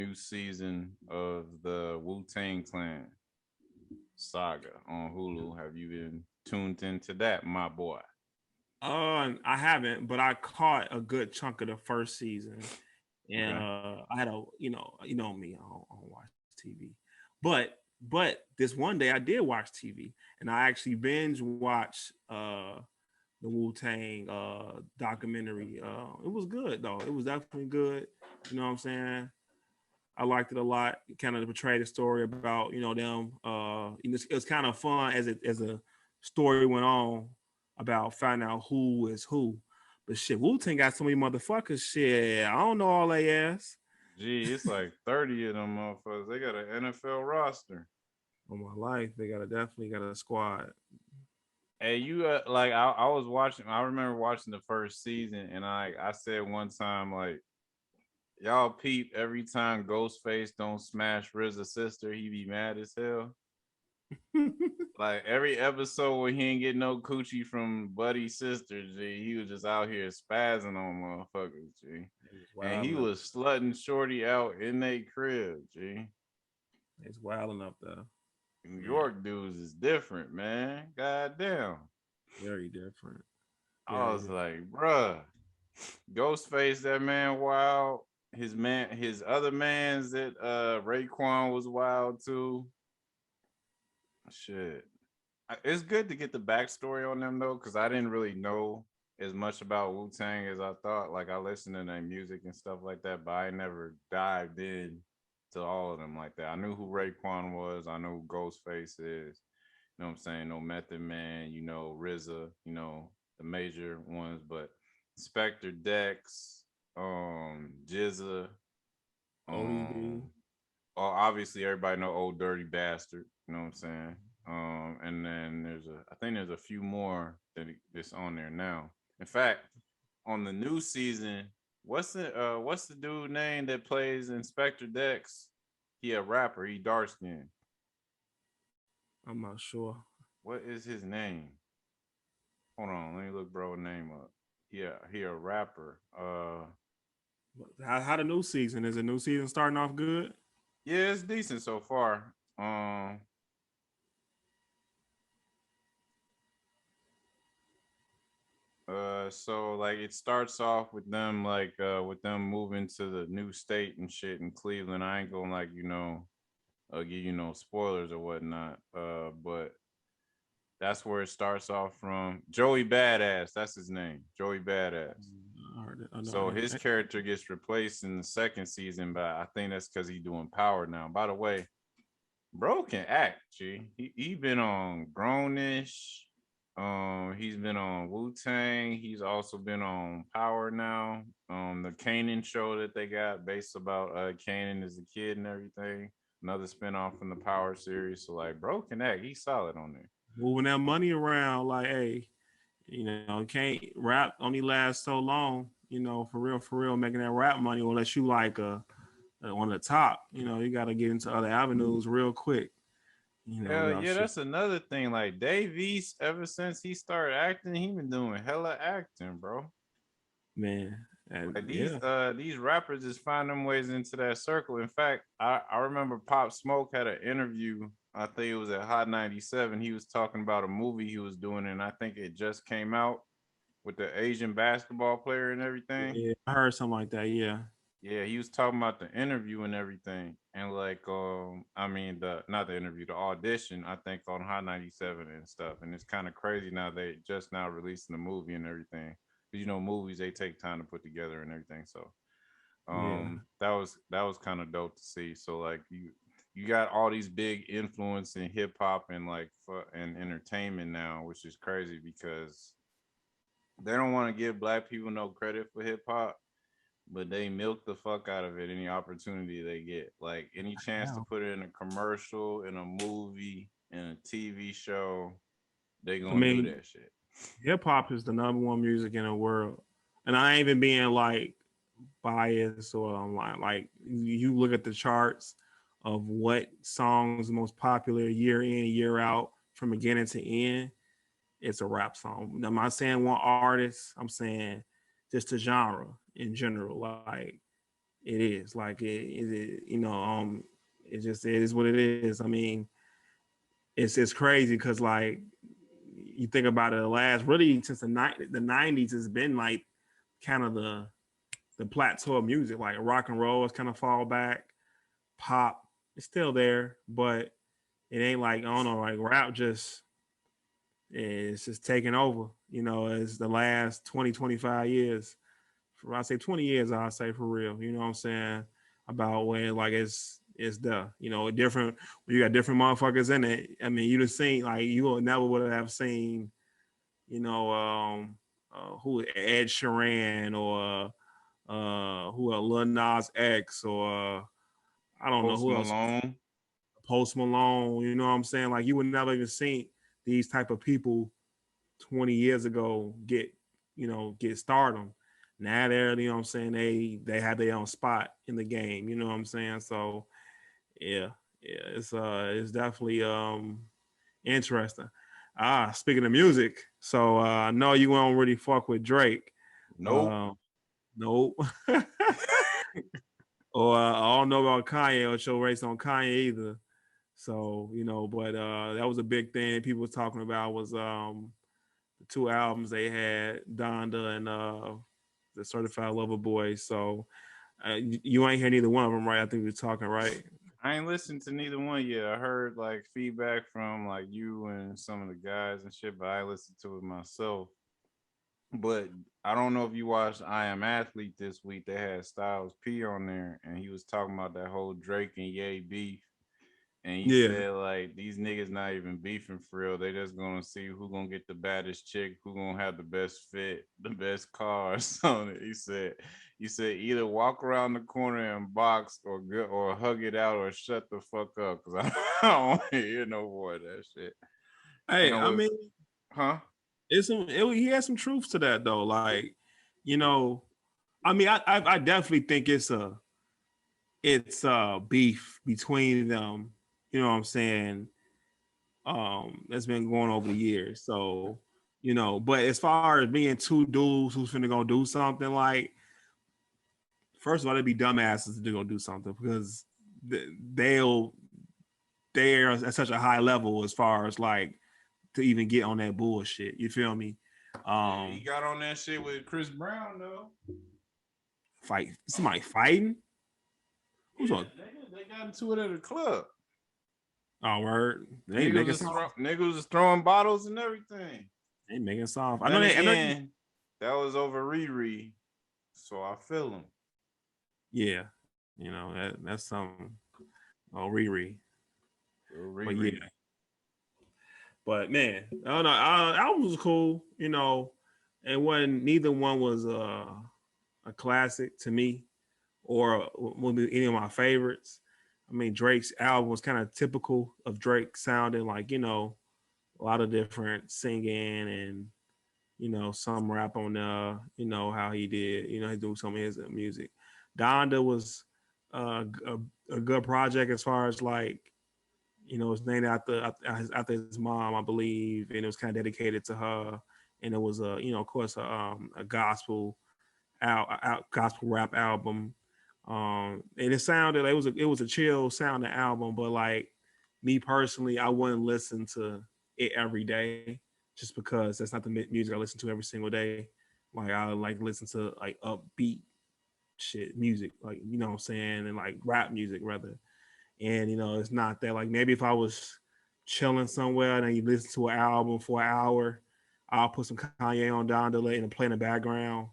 new season of the Wu-Tang Clan saga on Hulu. Have you been tuned into that, my boy? I haven't, but I caught a good chunk of the first season, and Okay. I had a me, I don't watch TV, but this one day I did watch TV, and I actually binge watched the Wu Tang documentary. It was good though. It was definitely good. You know what I'm saying? I liked it a lot. It kind of portrayed a story about them. It was kind of fun as a story went on about finding out who is who. But shit, Wu Tang got so many motherfuckers. Shit, I don't know all they ass. Gee, it's like 30 of them motherfuckers. They got an NFL roster. On my life, they definitely got a squad. Hey, you like I was watching. I remember watching the first season, and I said one time like y'all peep every time Ghostface don't smash RZA's sister, he be mad as hell. Like every episode where he ain't get no coochie from Buddy's sister, G, he was just out here spazzing on motherfuckers, G. It's And he wilding up. was slutting Shorty out in their crib, G. It's wilding up there. New Yeah, York dudes is different, man. God damn. very different. I Very was different. like, bruh, Ghostface, that man wild. His other man's that Raekwon was wild too. Shit. It's good to get the backstory on them though, because I didn't really know as much about Wu Tang as I thought. Like I listened to their music and stuff like that, but I never dived in to all of them like that. I knew who Raekwon was. I know who Ghostface is. You know what I'm saying? No Method Man. You know RZA. You know the major ones, but Spectre Dex, Jizza, ODB. um, obviously everybody know Old Dirty Bastard. You know what I'm saying? And then I think there's a few more that's on there now. In fact, on the new season, what's the dude name that plays Inspector Dex? He a rapper. He dark skinned. I'm not sure. What is his name? Hold on, let me look bro name up. Yeah, he a rapper. How the new season? Is the new season starting off good? Yeah, it's decent so far. So like it starts off with them with them moving to the new state and shit in Cleveland. I ain't gonna give you no spoilers or whatnot. But that's where it starts off from. Joey Badass, that's his name. Joey Badass. I heard it. I know So him. his character gets replaced in the second season, but I think that's because he's doing Power now. By the way, bro can act. G. He been on Grownish. He's been on Wu Tang. He's also been on Power now. The Kanan show that they got based about Kanan as a kid and everything. Another spinoff from the Power series. So like, bro can act. He's solid on there. Moving that money around, like, hey, can't rap only last so long. For real, making that rap money unless you like on the top. You got to get into other avenues real quick. Hell Y'all yeah, shit, that's another thing. Like Dave East, ever since he started acting, he been doing hella acting, bro. man. And Like yeah, these rappers just find them ways into that circle. In fact, I remember Pop Smoke had an interview. I think it was at Hot 97. He was talking about a movie he was doing, and I think it just came out with the Asian basketball player and everything. yeah, I heard something like that. Yeah, Yeah, he was talking about the interview and everything. And like I mean the not the interview, the audition, I think on Hot 97 and stuff. And it's kind of crazy now they just now releasing the movie and everything. Because you know, movies they take time to put together and everything. So yeah. that was kind of dope to see. So like you got all these big influence in hip hop and and entertainment now, which is crazy because they don't want to give black people no credit for hip hop, but they milk the fuck out of it any opportunity they get. Like any chance to Wow. put it in a commercial, in a movie, in a TV show, they I gonna do mean, that shit. hip hop is the number one music in the world, and I ain't even being like biased or I'm like you look at the charts of what songs the most popular year in year out from beginning to end. It's a rap song. I'm not saying one artist. I'm saying just the genre in general. Like it is like you know, it just it is what it is. I mean, it's just crazy because like you think about it, the last really since the 90s has been like kind of the plateau of music. Like rock and roll has kind of fall back, pop is still there, but it ain't like I don't know, like rap just it's just taking over. You know, as the last 20, 25 years. For I say 20 years, I'll say for real. You know what I'm saying? About when like it's the you know different you got different motherfuckers in it. I mean, you'd have seen like you will never would have seen you know who Ed Sheeran or who Lil Nas X or I don't know Post who else Malone. Post Malone. You know what I'm saying? Like you would never even seen these type of people 20 years ago get stardom. Now they're, you know what I'm saying, they have their own spot in the game, you know what I'm saying? So yeah, it's definitely interesting. Speaking of music, so I know you won't really fuck with Drake. Nope. Uh, nope. Or I don't know about Kanye or show race on Kanye either. So, you know, but that was a big thing people was talking about was the two albums they had, Donda and the Certified Lover Boy. So you ain't hear neither one of them, right? I think we were talking, right? I ain't listened to neither one yet. I heard like feedback from like you and some of the guys and shit, but I listened to it myself. But I don't know if you watched I Am Athlete this week. They had Styles P on there, and he was talking about that whole Drake and Ye beef. And he Yeah. said like these niggas not even beefing for real. They just gonna see who gonna get the baddest chick, who gonna have the best fit, the best cars on it. He said either walk around the corner and box or hug it out or shut the fuck up because I don't want to hear no more of that shit. Hey, And I with mean, huh? he has some truth to that though. Like, you know, I mean, I definitely think it's beef between them. You know what I'm saying? That's been going over the years. So, you know, but as far as being two dudes who's finna go do something, like, first of all, they'd be dumbasses to go do something because they'll they're at such a high level as far as like to even get on that bullshit. You feel me? Yeah, he Um, got on that shit with Chris Brown though. fight somebody fighting. Who's Yeah, on? they got into it at a club. Oh, word. They ain't Niggas making was soft. niggas was throwing bottles and everything. They ain't making soft. I know Then they. I know. again, that was over Riri, so I feel him. Yeah, you know that's some. Oh, Riri. But yeah, Riri. but man, I don't know. Album was cool, you know, and when neither one was a classic to me or will be any of my favorites. I mean, Drake's album was kind of typical of Drake sounding like, you know, a lot of different singing and, you know, some rap on you know, how he did, you know, he do some of his music. Donda was a good project as far as like, you know, it's named after his mom, I believe, and it was kind of dedicated to her. And it was you know, of course, a gospel gospel rap album. And it sounded like it was a chill sounding album, but like me personally, I wouldn't listen to it every day just because that's not the music I listen to every single day. Like I like listen to like upbeat shit music, like you know what I'm saying, and like rap music rather. And you know, it's not that like maybe if I was chilling somewhere and you listen to an album for an hour, I'll put some Kanye on down delay and play in the background.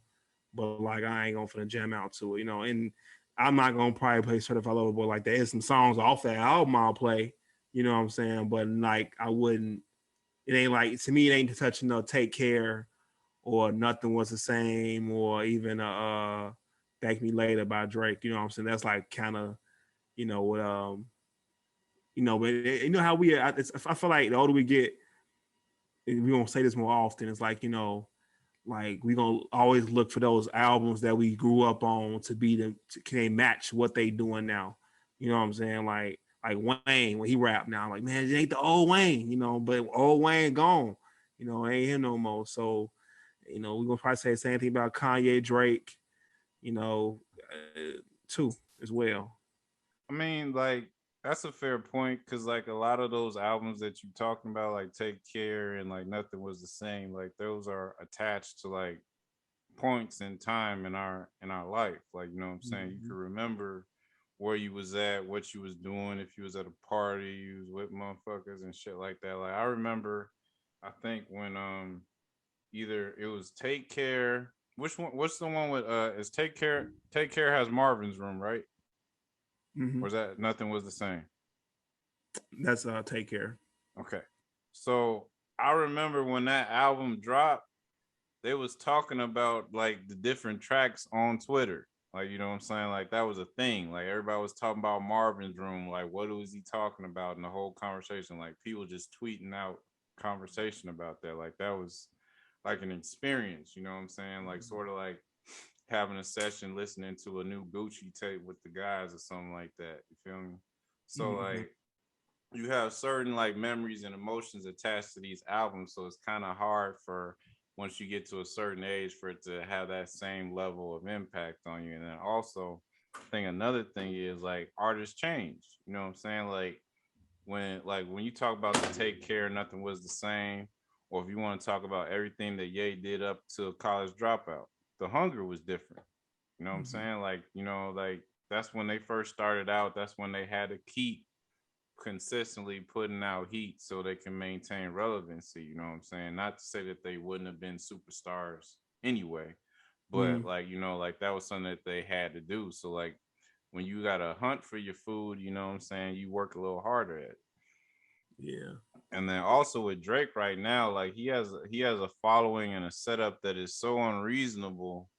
But like I ain't going for the jam out to it, you know. And I'm not gonna probably play Certified Lover Boy like that. There's some songs off that album I'll play, you know what I'm saying? But like I wouldn't. It ain't like to me. It ain't touching no Take Care or Nothing Was the Same or even Thank Me Later by Drake. You know what I'm saying? That's like kind of you know what you know, but you know how I feel like the older we get, we gonna say this more often. It's like you know, like we gonna always look for those albums that we grew up on to be can they match what they doing now? You know what I'm saying? Like Wayne when he rap now, like man, it ain't the old Wayne, you know, but old Wayne gone, you know, ain't him no more. So you know, we gonna probably say the same thing about Kanye, Drake, you know. too as well. I mean, like that's a fair point because like a lot of those albums that you talking about, like Take Care and like Nothing Was the Same, like those are attached to like points in time in our life. Like, you know what I'm saying? You can Mhm. remember where you was at, what you was doing, if you was at a party, you was with motherfuckers and shit like that. Like I remember I think when either it was Take Care. Which one what's the one with is Take Care has Marvin's Room, right? Mhm. Or is that Nothing Was the Same? That's Take Care. Okay. So I remember when that album dropped, they was talking about like the different tracks on Twitter. Like, you know what I'm saying? Like that was a thing. Like everybody was talking about Marvin's Room. Like, what was he talking about in the whole conversation? Like people just tweeting out conversation about that. Like that was like an experience, you know what I'm saying? Like sort of like having a session listening to a new Gucci tape with the guys or something like that. You feel me? So Mhm. like you have certain like memories and emotions attached to these albums, so it's kind of hard for once you get to a certain age for it to have that same level of impact on you. And then also I think another thing is like artists change, you know what I'm saying? Like when you talk about the Take Care, Nothing Was the Same, or if you want to talk about everything that Ye did up to College Dropout, the hunger was different, you know what I'm Mhm. saying? Like, you know, like that's when they first started out, that's when they had to keep consistently putting out heat so they can maintain relevancy. You know what I'm saying? Not to say that they wouldn't have been superstars anyway, but Mhm. like, you know, like that was something that they had to do. So like when you gotta hunt for your food, you know what I'm saying, you work a little harder at it. Yeah. And then also with Drake right now, like he has a following and a setup that is so unreasonable.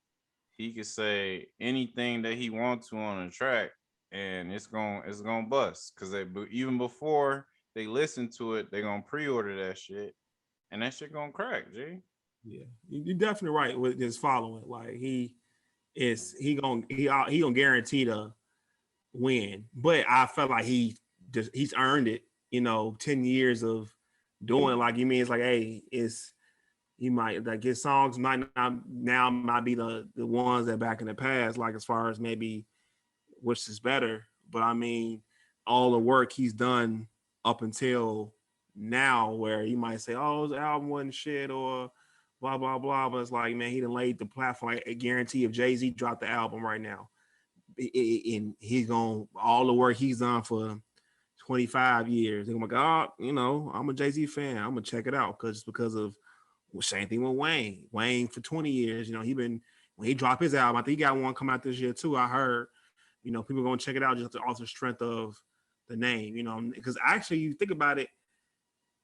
He could say anything that he wants to on a track, and it's gonna bust because they even before they listen to it, they gonna pre-order that shit, and that shit gonna crack. G. Yeah. You're definitely right with his following. Like he gonna guarantee to win. But I felt like he's earned it. 10 years of doing like you mean it's like hey, it's he might like his songs might not now might be the ones that back in the past, like as far as maybe which is better. But I mean, all the work he's done up until now, where you might say, "Oh, his album wasn't shit," or blah blah blah. But it's like, man, he done laid the platform. I guarantee if Jay Z dropped the album right now, and he's gonna all the work he's done for 25 years. They're like, oh, I'm a Jay Z fan. I'm gonna check it out because of same thing with Wayne. Wayne for 20 years, he been when he dropped his album. I think he got one come out this year too. I heard, people gonna check it out just off the strength of the name. Because actually, you think about it,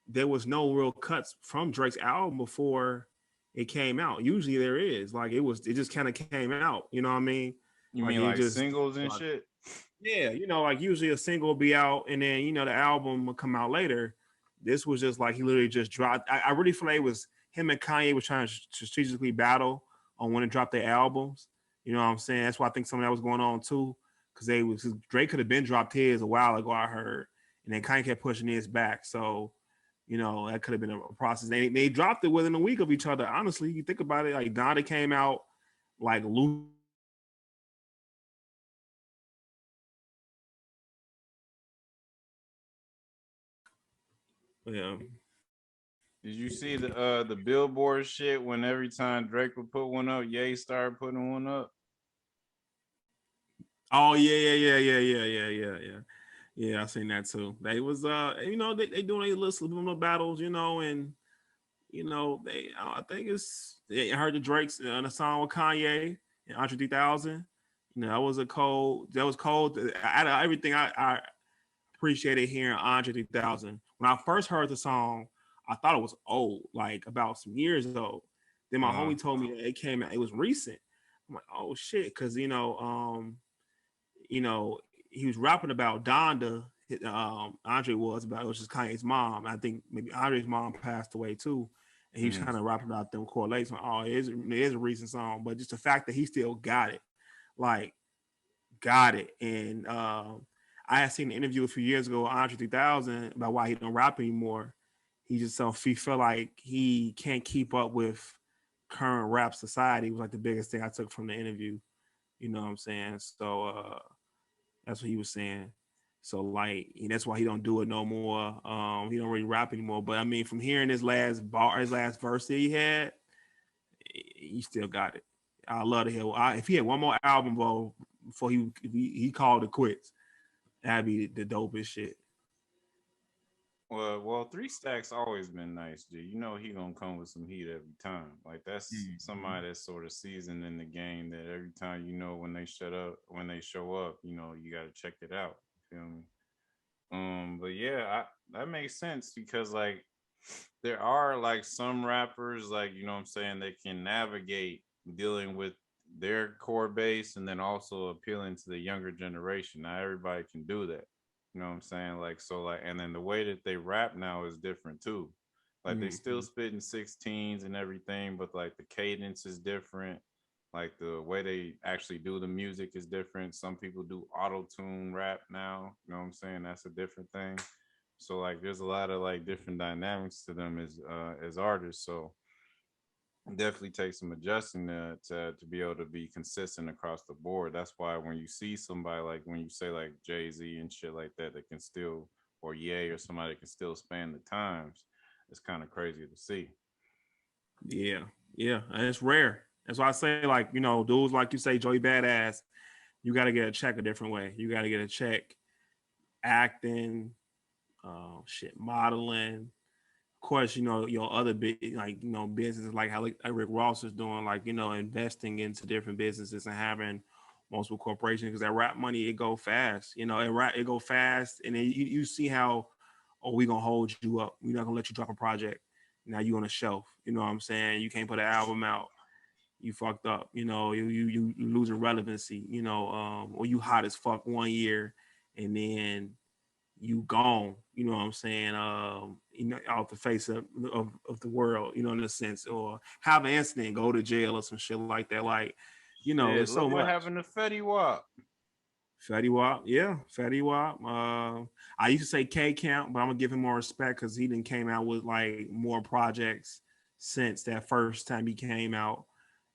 there was no real cuts from Drake's album before it came out. Usually there is. Like it just kind of came out. You know what I mean? You Like mean it like just singles and like shit? yeah, like usually a single will be out and then the album will come out later. This was just like he literally just dropped. I really feel like it was him and Kanye was trying to strategically battle on when to drop their albums. You know what I'm saying? That's why I think some of that was going on too, because cause Drake could have been dropped his a while ago. I heard, and then Kanye kept pushing his back. So, that could have been a process. They dropped it within a week of each other. Honestly, you think about it, like Donda came out like loose. Yeah. Did you see the Billboard shit when every time Drake would put one up, Ye started putting one up? Oh yeah. Yeah, I seen that too. They was they doing a little battles, and they I think I heard the Drake's on a song with Kanye and Andre 3000. That was cold. Out of everything I appreciated hearing Andre 3000. When I first heard the song, I thought it was old, like about some years old. Then my Uh-huh. homie told me that it was recent. I'm like, oh shit, because you know, he was rapping about Donda. Andre was about it was just Kanye's mom. I think maybe Andre's mom passed away too, and he was Mm-hmm. kind of rapping about them correlations. Oh, it is a recent song, but just the fact that he still got it, like got it. And I had seen an interview a few years ago, with Andre 3000, about why he don't rap anymore. He felt like he can't keep up with current rap society. Was like the biggest thing I took from the interview. You know what I'm saying? So that's what he was saying. So like that's why he don't do it no more. He don't really rap anymore. But I mean, from hearing his last verse that he had, he still got it. I love to hear. If he had one more album, bro, before he called it quits, that'd be the dopest shit. Well, Three Stacks always been nice, G. You know he gonna come with some heat every time. Like that's somebody that's sort of seasoned in the game. That every time you know when they when they show up, you know you got to check it out. You feel me? But yeah, that makes sense because like there are like some rappers, like you know what I'm saying, they can navigate dealing with their core base and then also appealing to the younger generation. Not everybody can do that. You know what I'm saying? Like so like and then the way that they rap now is different too. Like they still spitting 16s and everything, but like the cadence is different. Like the way they actually do the music is different. Some people do auto tune rap now. You know what I'm saying? That's a different thing. So like there's a lot of like different dynamics to them as artists. So definitely takes some adjusting to be able to be consistent across the board. That's why when you see somebody like when you say like Jay-Z and shit like that can still or Ye or somebody that can still span the times, it's kind of crazy to see. Yeah, yeah, and it's rare. That's why I say, like, dudes like you say, Joey Badass, you got to get a check a different way. You got to get a check acting, modeling. Of course, your other big, like, businesses like how like Rick Ross is doing, like, investing into different businesses and having multiple corporations because that rap money, it go fast. It go fast. And then you see how, we going to hold you up. We're not going to let you drop a project. Now you on a shelf. You know what I'm saying? You can't put an album out. You fucked up. You losing relevancy. Or you hot as fuck one year, and then you gone. You know what I'm saying? Off the face of the world. In a sense, or have an incident, go to jail or some shit like that. Like, Shit, it's so look what much. happened to Fetty Wap. Fetty Wap, yeah, Fetty Wap. I used to say K Camp, but I'm gonna give him more respect because he didn't came out with like more projects since that first time he came out.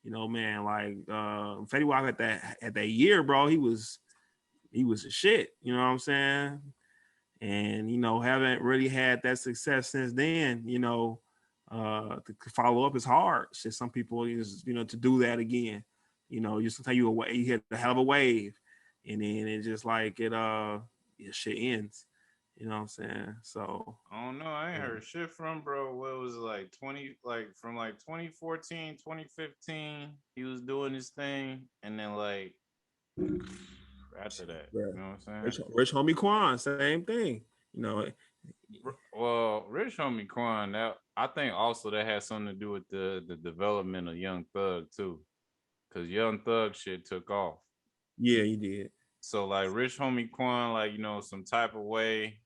Man, like Fetty Wap at that year, bro, he was a shit. You know what I'm saying? And haven't really had that success since then. To follow up is hard. Shit, some people is to do that again. Just to tell you you hit a hell of a wave, and then it just like shit ends. You know what I'm saying? So I don't know. I ain't heard shit from bro. What was it like 20 like from like 2014, 2015, he was doing his thing and then like after that, yeah. you know what I'm saying? Rich Homie Quan, same thing. Well, Rich Homie Quan, that I think also that has something to do with the development of Young Thug too. Cause Young Thug shit took off. Yeah, he did. So like Rich Homie Quan, like some type of way,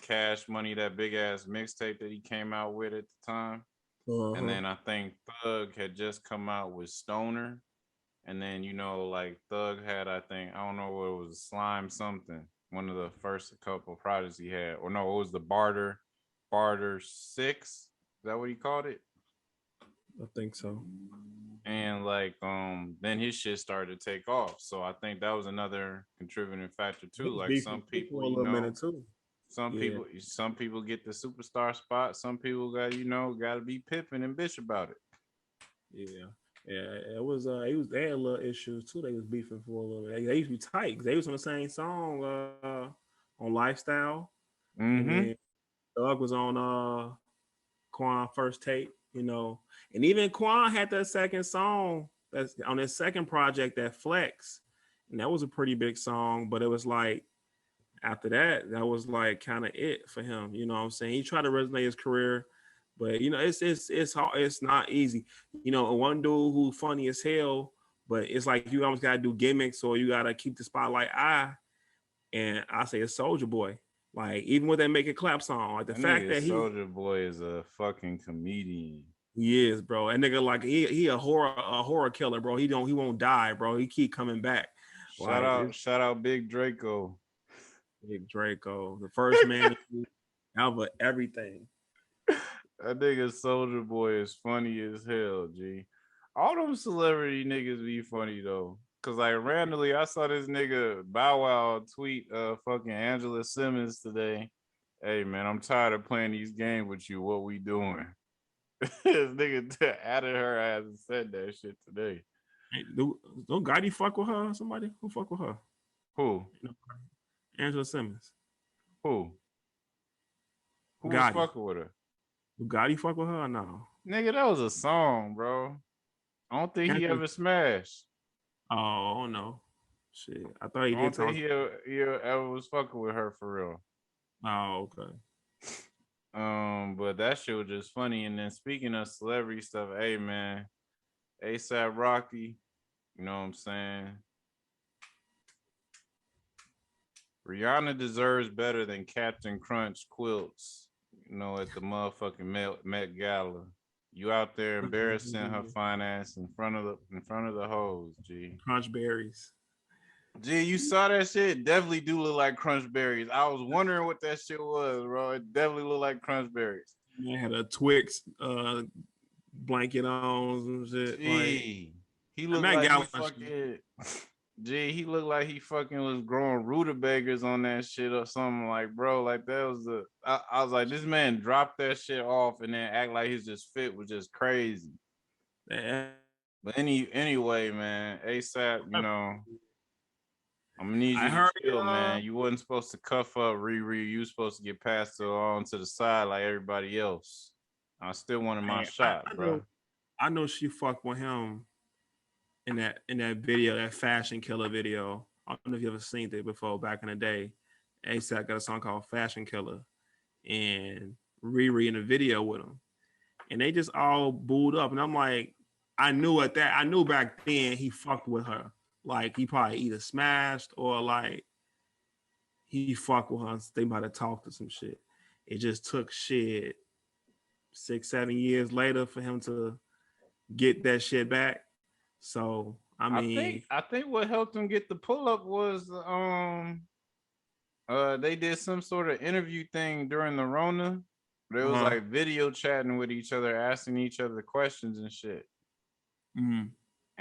Cash Money, that big ass mixtape that he came out with at the time. And then I think Thug had just come out with Stoner. And then, like Thug had, I think, I don't know what it was, Slime something. One of the first couple projects he had. Or no, it was the Barter 6. Is that what he called it? I think so. And like then his shit started to take off. So I think that was another contributing factor too. Like some people, a little minute too. Some people get the superstar spot. Some people got, got to be pipping and bitch about it. Yeah. Yeah, it was. They had little issues too. They was beefing for a little bit. They used to be tight because they was on the same song on Lifestyle, and then Doug was on Quan first tape. And even Quan had that second song that's on his second project, that Flex, and that was a pretty big song. But it was like after that was like kind of it for him. You know what I'm saying? He tried to resonate his career, but it's hard. It's not easy. One dude who funny as hell, but it's like you almost gotta do gimmicks or you gotta keep the spotlight eye. And I say a Soldier Boy. Like even with that Make It Clap song, like the fact that Soldier Boy is a fucking comedian. He is, bro. And nigga, like he a horror killer, bro. He won't die, bro. He keep coming back. Shout out Big Draco. Big Draco, the first man ever, everything. That nigga Soldier Boy is funny as hell, G. All them celebrity niggas be funny though. Cause like randomly I saw this nigga Bow Wow tweet fucking Angela Simmons today. Hey man, I'm tired of playing these games with you. What we doing? This nigga added her ass and said that shit today. Hey, don't Gotti fuck with her? Somebody who fuck with her? Who? Angela Simmons. Who? Who was Gotti. fucking with her? Do Gotti fuck with her or no? Nigga, that was a song, bro. I don't think he Angela- ever smashed. Oh no. Shit. I thought he I did don't talk. think he ever was fucking with her for real. Oh, okay. But that shit was just funny. And then speaking of celebrity stuff, hey man, ASAP Rocky, you know what I'm saying? Rihanna deserves better than Captain Crunch quilts, you know, at the motherfucking Met Gala. You out there embarrassing her fine ass in front of the hoes, G. Crunch berries. G, you saw that shit? Definitely do look like crunch berries. I was wondering what that shit was, bro. It definitely looked like crunch berries. Man had a Twix blanket on and shit. Gee, Like, he looked like he fucking. Gee, he looked like he fucking was growing rutabagas on that shit or something. Like, bro, like that was the. I was like, this man dropped that shit off and then act like his just fit was just crazy. Yeah. But anyway, man, ASAP, you know. I'm gonna need you to chill, man. You wasn't supposed to cuff up Riri. You was supposed to get passed on to the side like everybody else. I still wanted my shot, bro. I know she fucked with him in that video, that Fashion Killer video. I don't know if you ever seen it before back in the day. ASAP got a song called Fashion Killer, and Riri in the video with him, and they just all booed up. And I'm like, I knew back then he fucked with her. Like he probably either smashed or like he fucked with her. They might have talked to some shit. It just took shit 6-7 years later for him to get that shit back. So I mean, I think what helped him get the pull up was they did some sort of interview thing during the Rona. They was like video chatting with each other, asking each other questions and shit. Mm-hmm.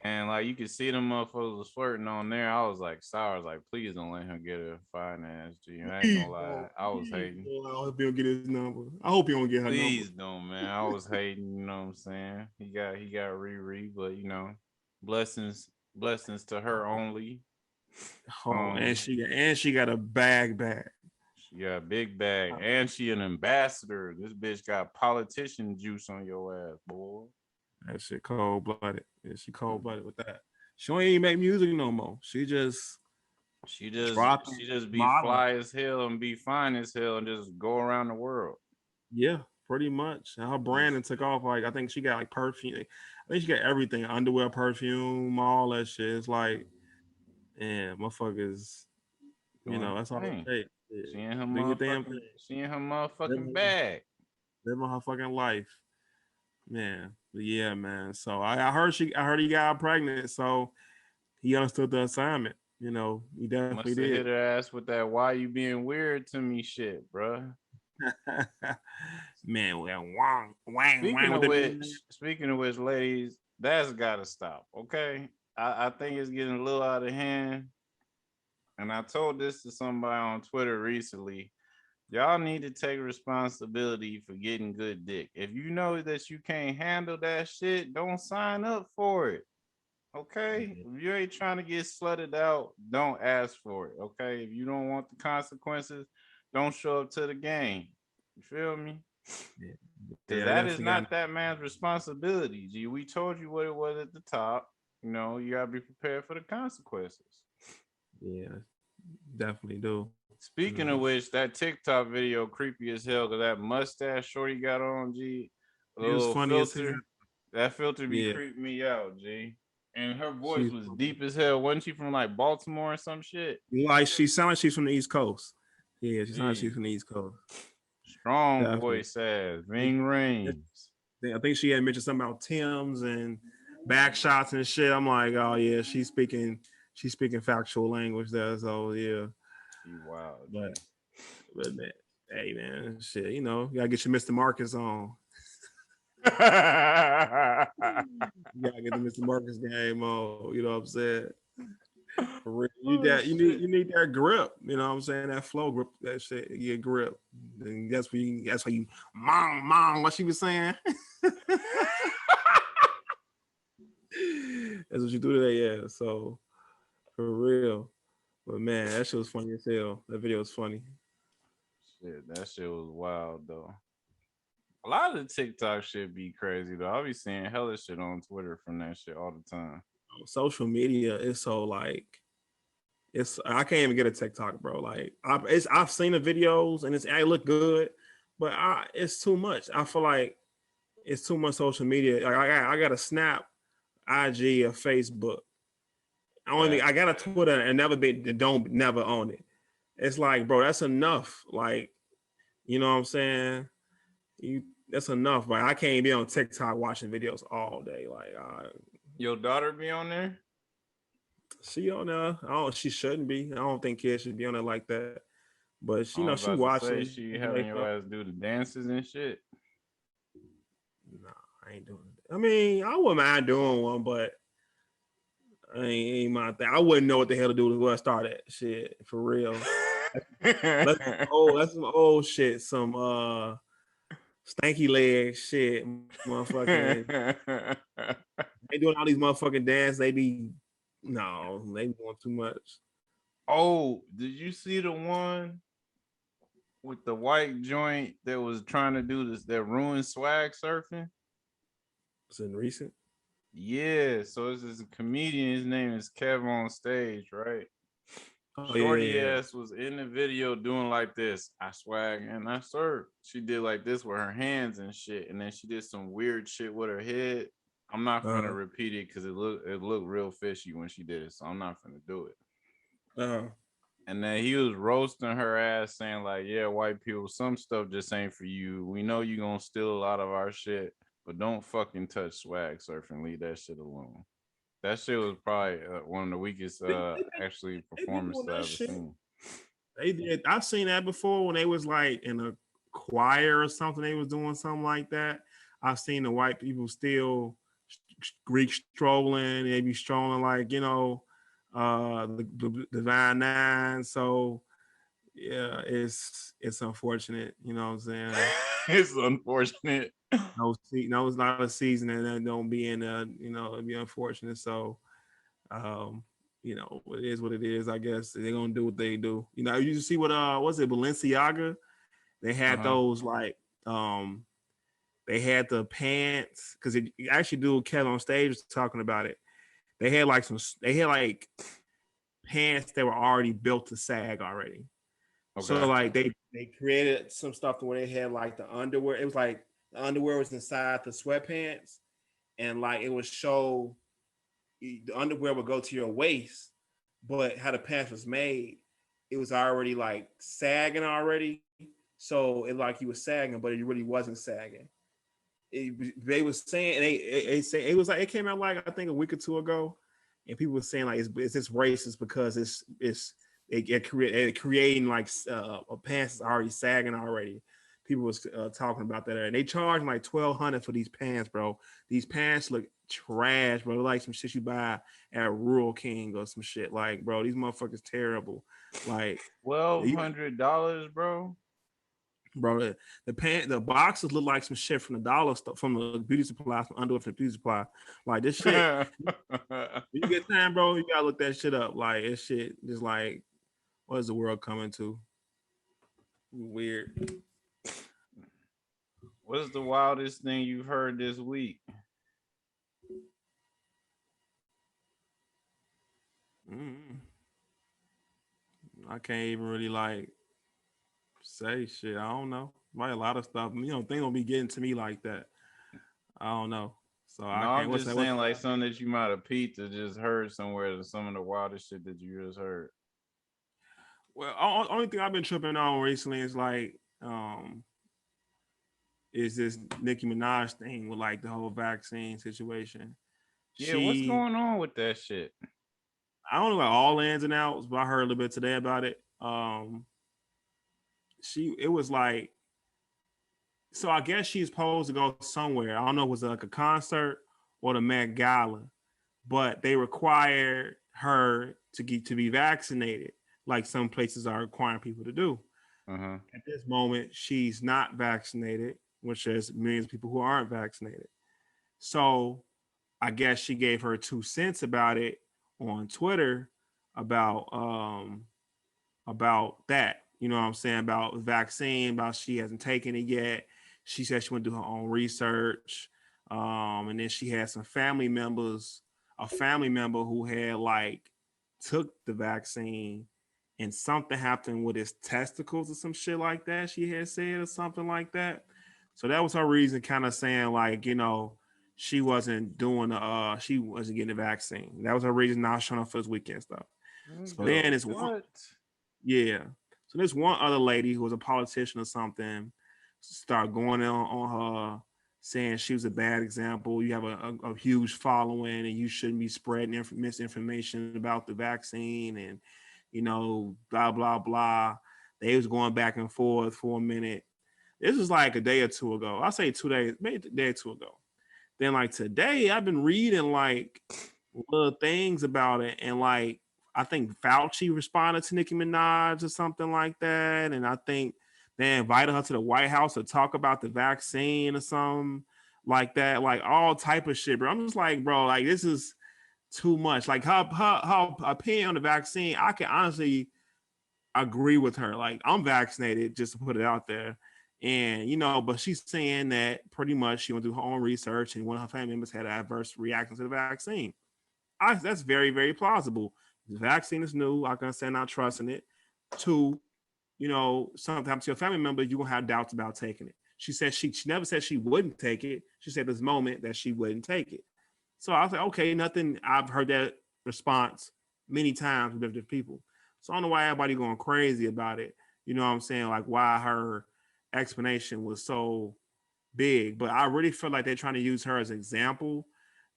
And like you could see them motherfuckers was flirting on there. I was like, sour. I was like, please don't let him get a fine ass G. I ain't gonna lie. I was hating. I hope he don't get his number. I hope he don't get her number. Please don't, man. I was hating, you know what I'm saying? He got Riri, but you know, blessings to her only. And she got a bag. She got a big bag. And she an ambassador. This bitch got politician juice on your ass, boy. That shit cold blooded. Yeah, she cold blooded with that. She don't even make music no more. She just be fly as hell and be fine as hell and just go around the world. Yeah, pretty much. And her branding took off. Like I think she got like perfume. I think she got everything: underwear, perfume, all that shit. It's like, yeah, motherfuckers. You know, that's all it takes. She in her motherfucking bag. Living her fucking life. Man, but yeah, man. So I heard he got pregnant, so he understood the assignment. You know, he definitely did. Hit her ass with that "why you being weird to me" shit, bro. Man, speaking of which, ladies, that's gotta stop. Okay, I think it's getting a little out of hand, and I told this to somebody on Twitter recently. Y'all need to take responsibility for getting good dick. If you know that you can't handle that shit, don't sign up for it. Okay? If you ain't trying to get slutted out, don't ask for it. Okay? If you don't want the consequences, don't show up to the game. You feel me? Because that is not that man's responsibility. G, we told you what it was at the top. You know, you gotta be prepared for the consequences. Yeah, definitely do. Speaking of which, that TikTok video creepy as hell because that mustache shorty got on, G. It was funny as hell. That filter be creeping me out, G. And her voice was deep as hell. Wasn't she from like Baltimore or some shit? Like she sounded like she's from the East Coast. Yeah, she sounded like she's from the East Coast. Strong voice ass. Ving Rhames. I think she had mentioned something about Tim's and back shots and shit. I'm like, oh yeah, she's speaking factual language there. So yeah. Wow. But man, hey man, shit, you know, you gotta get your Mr. Marcus on. You gotta get the Mr. Marcus game on, you know what I'm saying? For real. Oh, shit. You need that grip. You know what I'm saying? That flow grip, that shit, you get grip. And that's how you mom, what she was saying. That's what you do today, yeah. So for real. But man, that shit was funny as hell. That video was funny. Shit, that shit was wild though. A lot of the TikTok shit be crazy though. I be seeing hella shit on Twitter from that shit all the time. Social media is so like it's I can't even get a TikTok, bro. Like I've seen the videos and I look good, but it's too much. I feel like it's too much social media. Like I got a Snap, IG, a Facebook. I got a Twitter and don't never own it. It's like, bro, that's enough. Like, you know what I'm saying? That's enough. Like I can't be on TikTok watching videos all day. Like Your daughter be on there? she on there. She shouldn't be. I don't think kids should be on there like that. But she, I was she about to say watching. she having your ass do the dances and shit. Nah, I ain't doing it. I mean, I wouldn't mind doing one, but ain't my thing. I wouldn't know what the hell to do where I start at. Shit, for real. That's some old shit. Some stanky leg shit, motherfucking. They doing all these motherfucking dance. They be doing too much. Oh, did you see the one with the white joint that was trying to do this that ruined swag surfing? It's in recent. Yeah, so it's this comedian. His name is Kev on stage, right? Oh, Shorty yeah. ass was in the video doing like this. I swag and I surf. She did like this with her hands and shit, and then she did some weird shit with her head. I'm not gonna repeat it because it looked real fishy when she did it, so I'm not gonna do it. And then he was roasting her ass, saying like, "Yeah, white people, some stuff just ain't for you. We know you gonna steal a lot of our shit, but don't fucking touch swag surfing. Leave that shit alone." That shit was probably one of the weakest actually performances I've ever seen. They did. I've seen that before when they was like in a choir or something. They was doing something like that. I've seen the white people still Greek strolling. They be strolling like the Divine Nine. So yeah, it's unfortunate. You know what I'm saying? It's unfortunate. No, it's not a season, and that don't be in. It'd be unfortunate. So, it is what it is. I guess they're gonna do what they do. You see what was it Balenciaga? They had those like they had the pants because it actually do Kevin on stage was talking about it. They had like pants that were already built to sag already. Okay. So like they created some stuff where they had like the underwear. It was like the underwear was inside the sweatpants, and like it would show the underwear would go to your waist, but how the pants was made, it was already like sagging already. So it like you was sagging, but it really wasn't sagging. They was saying they say it was like it came out like I think a week or two ago, and people were saying like it's just racist because creating like pants already sagging already. People was talking about that, and they charged like $1,200 for these pants, bro. These pants look trash, bro. Like some shit you buy at Rural King or some shit. Like, bro, these motherfuckers terrible. Like $1,200, bro. Bro, the boxes look like some shit from the dollar store, from the beauty supply, from underwear from the beauty supply. Like this shit, you get time, bro. You gotta look that shit up. Like this shit, just like, what is the world coming to? Weird. What is the wildest thing you've heard this week? I can't even really like say shit. I don't know. Like a lot of stuff. Things don't be getting to me like that. I don't know. So no, I'm just saying like something that you might have peeped or just heard somewhere. Some of the wildest shit that you just heard. Well, only thing I've been tripping on recently is like is this Nicki Minaj thing with like the whole vaccine situation. Yeah, what's going on with that shit? I don't know about all ins and outs, but I heard a little bit today about it. It was like, so I guess she's supposed to go somewhere. I don't know if it was like a concert or the Met Gala, but they required her to be vaccinated, like some places are requiring people to do. Uh-huh. At this moment, she's not vaccinated, which there's millions of people who aren't vaccinated. So I guess she gave her 2 cents about it on Twitter about about that. You know what I'm saying? About the vaccine, about she hasn't taken it yet. She said she want to do her own research. And then she had some family members, a family member who had like took the vaccine and something happened with his testicles or some shit like that. She had said or something like that. So that was her reason, kind of saying like, you know, she wasn't doing she wasn't getting the vaccine. That was her reason not showing up for this weekend stuff. So then Nigga, it's one, what? yeah. So there's one other lady who was a politician or something, start going on her saying she was a bad example. You have a huge following and you shouldn't be spreading misinformation about the vaccine and, you know, blah, blah, blah. They was going back and forth for a minute. This was like a day or two ago. I'll say 2 days, maybe a day or two ago. Then like today, I've been reading like little things about it, and like I think Fauci responded to Nicki Minaj or something like that, and I think they invited her to the White House to talk about the vaccine or something like that, like all type of shit. Bro, I'm just like, bro, like this is too much. Like her opinion on the vaccine, I can honestly agree with her. Like I'm vaccinated, just to put it out there. And you know, but she's saying that pretty much she went through her own research, and one of her family members had adverse reactions to the vaccine. That's very, very plausible. The vaccine is new. I can say not trusting it. Two, you know, something happens to your family member, you're gonna have doubts about taking it. She said she never said she wouldn't take it. She said this moment that she wouldn't take it. So I was like, okay, nothing. I've heard that response many times with different people. So I don't know why everybody going crazy about it. You know what I'm saying? Like why her explanation was so big. But I really feel like they're trying to use her as an example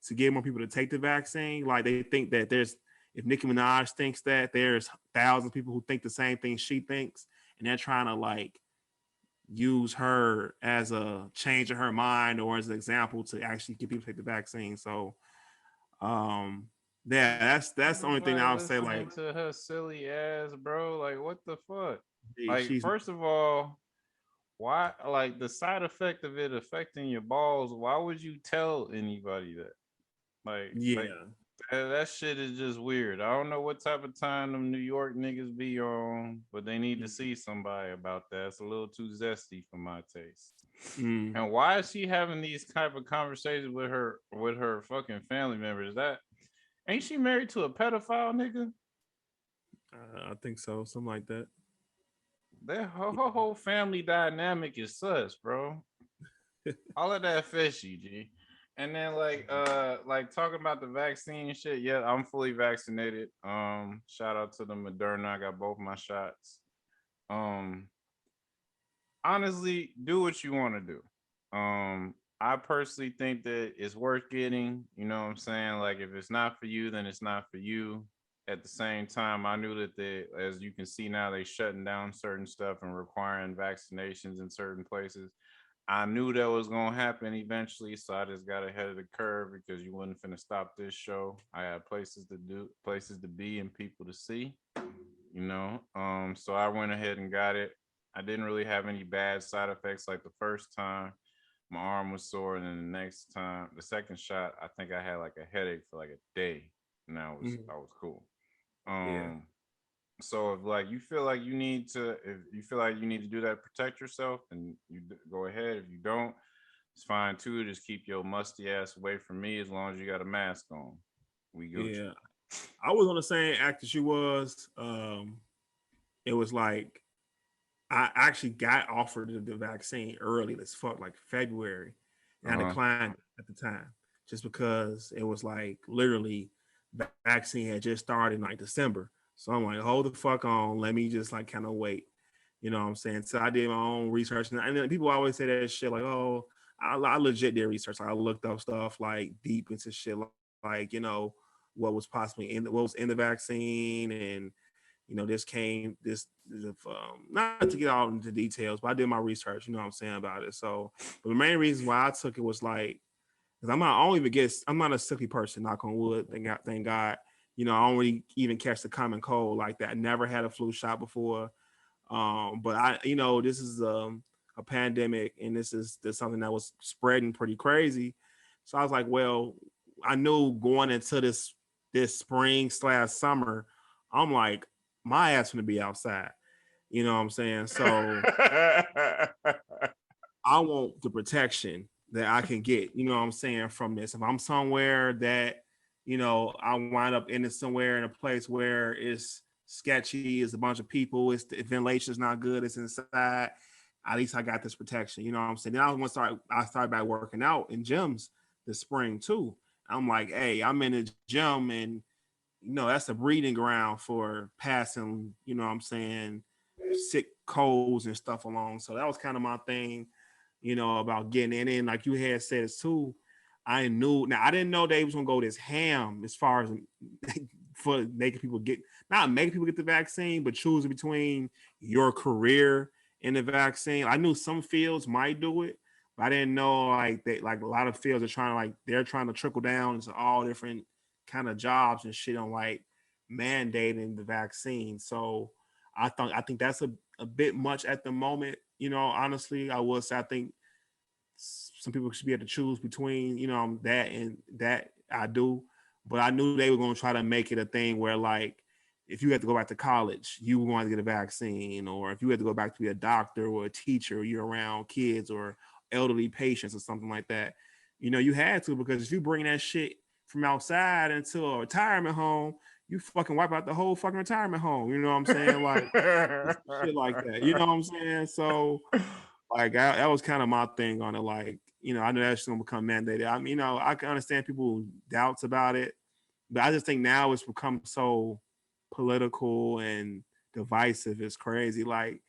to get more people to take the vaccine. Like they think that if Nicki Minaj thinks that, there's thousands of people who think the same thing she thinks, and they're trying to like use her as a change in her mind or as an example to actually get people to take the vaccine. So um yeah, that's the only thing Nobody I would say. Like listening to her silly ass, bro. Like, what the fuck? Like, she's first of all, why? Like, the side effect of it affecting your balls. Why would you tell anybody that? Like yeah. that shit is just weird. I don't know what type of time them New York niggas be on, but they need to see somebody about that. It's a little too zesty for my taste. Mm. And why is she having these type of conversations with her fucking family members? That ain't she married to a pedophile nigga? I think so, something like that. That her whole family dynamic is sus, bro. All of that fishy, G. And then like talking about the vaccine and shit. Yeah, I'm fully vaccinated. Shout out to the Moderna. I got both my shots. Um, honestly, do what you want to do. I personally think that it's worth getting. You know what I'm saying? Like, if it's not for you, then it's not for you. At the same time, I knew that as you can see now, they shutting down certain stuff and requiring vaccinations in certain places. I knew that was gonna happen eventually, so I just got ahead of the curve because you wasn't finna stop this show. I had places to do, places to be, and people to see. You know, so I went ahead and got it. I didn't really have any bad side effects like the first time. My arm was sore, and then the next time, the second shot, I think I had like a headache for like a day, and Mm. I was cool. Yeah. Um, so if like you feel like you need to, if you feel like you need to do that, protect yourself, and go ahead. If you don't, it's fine too. Just keep your musty ass away from me as long as you got a mask on. We Gucci. Yeah. I was on the same act as she was. It was like I actually got offered the vaccine early as fuck, like February, and Uh I huh. declined at the time just because it was like literally vaccine had just started in like December. So I'm like, hold the fuck on, let me just like kind of wait. You know what I'm saying? So I did my own research, and then people always say that shit like, oh, I legit did research. Like, I looked up stuff like deep into shit, like you know what was possibly what was in the vaccine, and you know, not to get all into details, but I did my research, you know what I'm saying, about it. So, but the main reason why I took it was like, because I'm not a sickly person, knock on wood, thank God, I don't really even catch the common cold like that. I never had a flu shot before. But this is a pandemic, and this something that was spreading pretty crazy. So I was like, well, I knew going into this spring slash summer, I'm like, my ass gonna be outside. You know what I'm saying? So I want the protection that I can get, you know what I'm saying, from this. If I'm somewhere that, I wind up in it somewhere in a place where it's sketchy, it's a bunch of people, it's the ventilation's not good, it's inside. At least I got this protection. You know what I'm saying? Then I started back working out in gyms this spring too. I'm like, hey, I'm in the gym and that's a breeding ground for passing, you know what I'm saying, sick colds and stuff along. So that was kind of my thing, about getting in. And like you had said too, I didn't know they was gonna go this ham as far as for making people get not making people get the vaccine, but choosing between your career and the vaccine. I knew some fields might do it, but I didn't know like a lot of fields are trying to they're trying to trickle down into all different kind of jobs and shit on like mandating the vaccine. So I think that's a bit much at the moment. Honestly, I will say I think some people should be able to choose between, that and that I do. But I knew they were going to try to make it a thing where like if you had to go back to college, you want to get a vaccine, or if you had to go back to be a doctor or a teacher, you're around kids or elderly patients or something like that. You had to, because if you bring that shit from outside into a retirement home, you fucking wipe out the whole fucking retirement home. You know what I'm saying? Like shit like that. You know what I'm saying? So like that was kind of my thing on it. Like, I know that's gonna become mandated. I mean, I can understand people's doubts about it, but I just think now it's become so political and divisive. It's crazy. Like,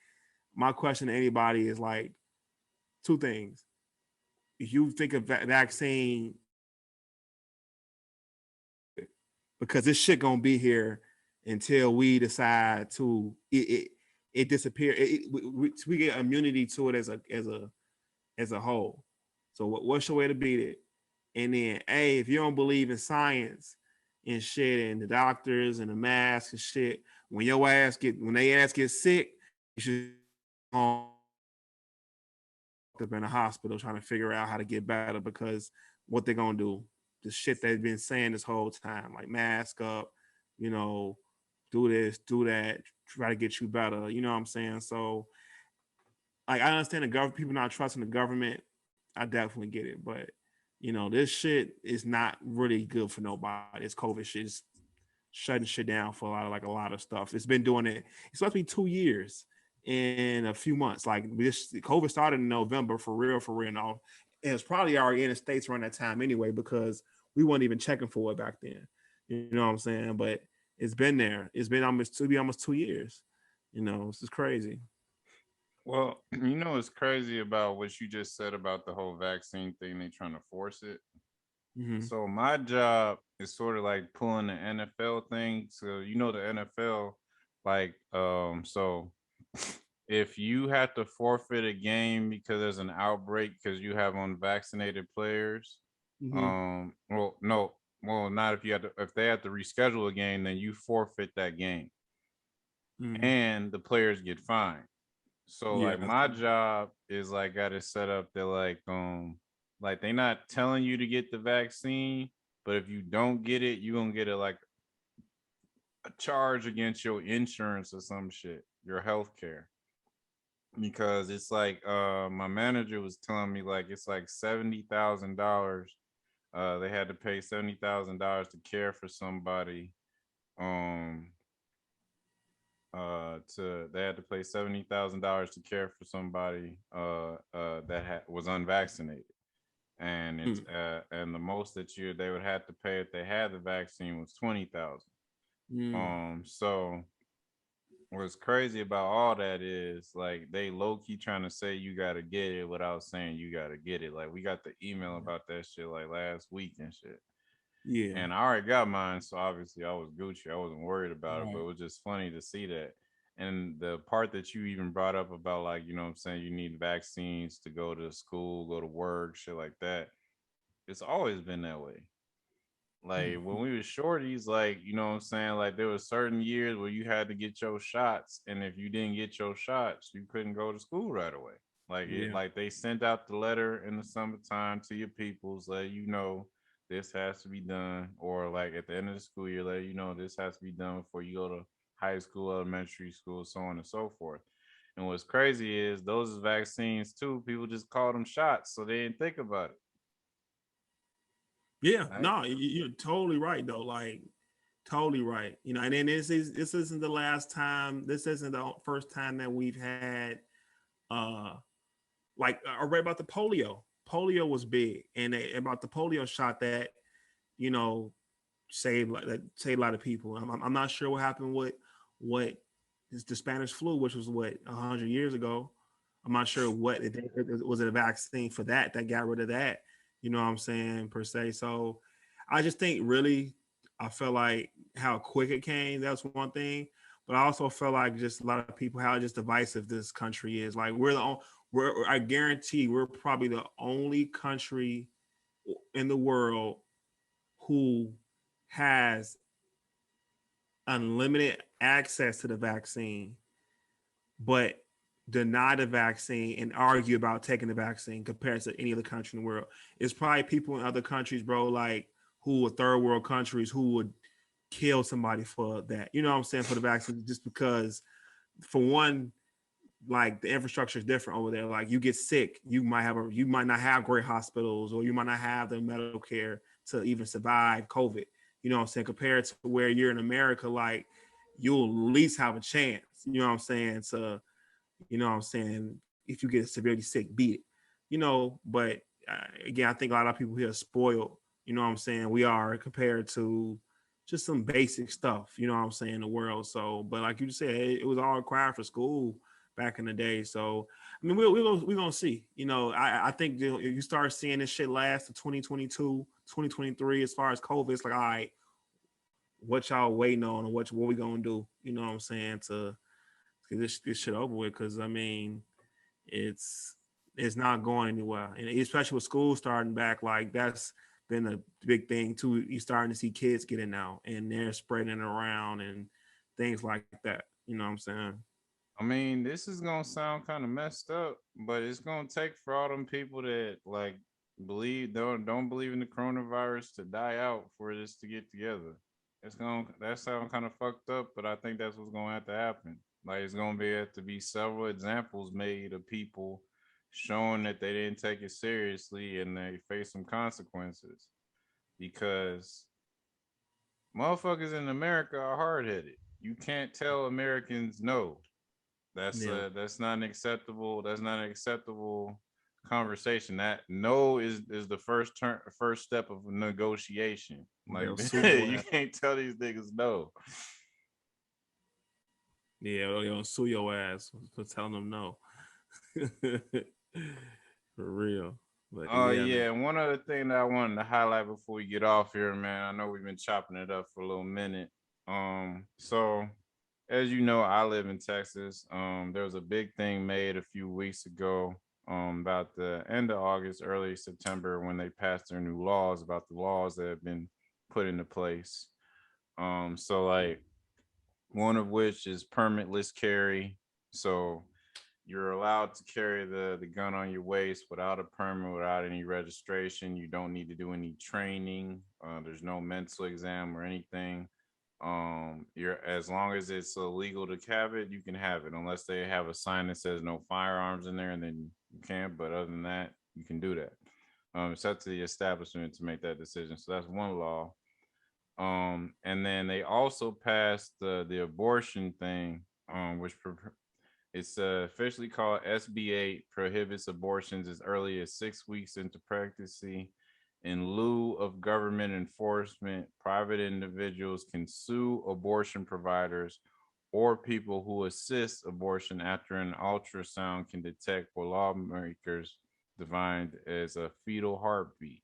my question to anybody is like two things. If you think a vaccine, because this shit gonna be here until we decide to it disappear. We get immunity to it as a whole. So what's your way to beat it? And then, hey, if you don't believe in science and shit and the doctors and the masks and shit, when they ass get sick, you should up in a hospital trying to figure out how to get better, because what they're gonna do, the shit they've been saying this whole time, like mask up, you know, do this, do that, try to get you better. You know what I'm saying? So like I understand the government, people not trusting the government. I definitely get it, but this shit is not really good for nobody. It's COVID shit. It's shutting shit down for a lot of stuff. It's been doing it. It's supposed to be 2 years in a few months. Like this, COVID started in November for real, for real. And all, and it's probably already in the states around that time anyway, because we weren't even checking for it back then. You know what I'm saying? But it's been there. It's been almost 2 years. This is crazy. Well, what's crazy about what you just said about the whole vaccine thing, they trying to force it. Mm-hmm. So my job is sort of like pulling the NFL thing. So the NFL, like so if you have to forfeit a game because there's an outbreak because you have unvaccinated players, Mm-hmm. well, no, well, not if you have to, if they have to reschedule a game, then you forfeit that game Mm-hmm. and the players get fined. So Yeah. like my job is like got it set up that like they not telling you to get the vaccine, but if you don't get it, you gonna get a charge against your insurance or some shit, your health care. Because it's like my manager was telling me like it's like $70,000. They had to pay $70,000 to care for somebody. Um they had to pay $70,000 to care for somebody that was unvaccinated, and it's and the most that they would have to pay if they had the vaccine was 20,000. Mm-hmm. So what's crazy about all that is like they low key trying to say you gotta get it without saying you gotta get it. Like we got the email about that shit like last week and shit. Yeah. And I already got mine, so obviously I was Gucci. I wasn't worried about it, but Right. it was just funny to see that. And the part that you even brought up about like, what I'm saying, you need vaccines to go to school, go to work, shit like that. It's always been that way. Like when we were shorties, like, you know what I'm saying? Like there were certain years where you had to get your shots, and if you didn't get your shots, you couldn't go to school right away. Yeah. Like they sent out the letter in the summertime to your peoples, let you know this has to be done, or like at the end of the school year, let you know this has to be done before you go to high school, elementary school, so on and so forth. And what's crazy is those vaccines too. People just called them shots, so they didn't think about it. Yeah, Right? no, you're totally right though. Like totally right. You know, and then this isn't the last time. This isn't the first time that we've had uh like I read about the polio. Polio was big, and about the polio shot that you know saved a lot of people. I'm not sure what happened with what is the Spanish flu, which was what 100 years ago. I'm not sure what was it a vaccine for that got rid of that. You know what I'm saying per se. So I just think really I felt like how quick it came. That's one thing. But I also felt like just a lot of people how just divisive this country is. Like we're I guarantee we're probably the only country in the world who has unlimited access to the vaccine, but deny the vaccine and argue about taking the vaccine compared to any other country in the world. It's probably people in other countries, bro, like who are third world countries who would kill somebody for that. You know what I'm saying? For the vaccine, just because for one, like the infrastructure is different over there. Like you get sick, you might not have great hospitals or you might not have the medical care to even survive COVID. You know what I'm saying? Compared to where you're in America, like you'll at least have a chance. You know what I'm saying? To you know what I'm saying? If you get severely sick, beat it. You know, but again, I think a lot of people here are spoiled. You know what I'm saying? We are compared to just some basic stuff. You know what I'm saying? In the world. So, but like you just said, it was all required for school back in the day. So, I mean, we're gonna see. You know, I think if you start seeing this shit last to 2022, 2023, as far as COVID, it's like, all right, what y'all waiting on, or what we gonna do? You know what I'm saying to get this shit over with? Because I mean, it's it's not going anywhere, and especially with school starting back, like that's been a big thing too. You're starting to see kids get in now, and they're spreading it around and things like that. You know what I'm saying? I mean, this is gonna sound kind of messed up, but it's gonna take for all them people that like believe don't believe in the coronavirus to die out for this to get together. It's gonna that sound kind of fucked up, but I think that's what's gonna have to happen. Like it's gonna have to be several examples made of people showing that they didn't take it seriously and they face some consequences because motherfuckers in America are hard headed. You can't tell Americans no. Yeah. That's not an acceptable. That's not an acceptable conversation. That no is the first step of negotiation. Like They'll sue your you ass. can't tell these niggas no. Yeah, they'll sue your ass for telling them no. For real. But Oh yeah, man. yeah, and one other thing that I wanted to highlight before we get off here, man. I know we've been chopping it up for a little minute. So as you know, I live in Texas. There was a big thing made a few weeks ago, about the end of August, early September, when they passed their new laws about the laws that have been put into place. So like one of which is permitless carry. So you're allowed to carry the gun on your waist without a permit, without any registration. You don't need to do any training. There's no mental exam or anything. You're as long as it's illegal to have it, you can have it, unless they have a sign that says no firearms in there, and then you can't. But other than that, you can do that. It's up to the establishment to make that decision. So that's one law. And then they also passed the abortion thing, it's officially called SB8, prohibits abortions as early as 6 weeks into pregnancy. In lieu of government enforcement, private individuals can sue abortion providers or people who assist abortion after an ultrasound can detect what lawmakers defined as a fetal heartbeat.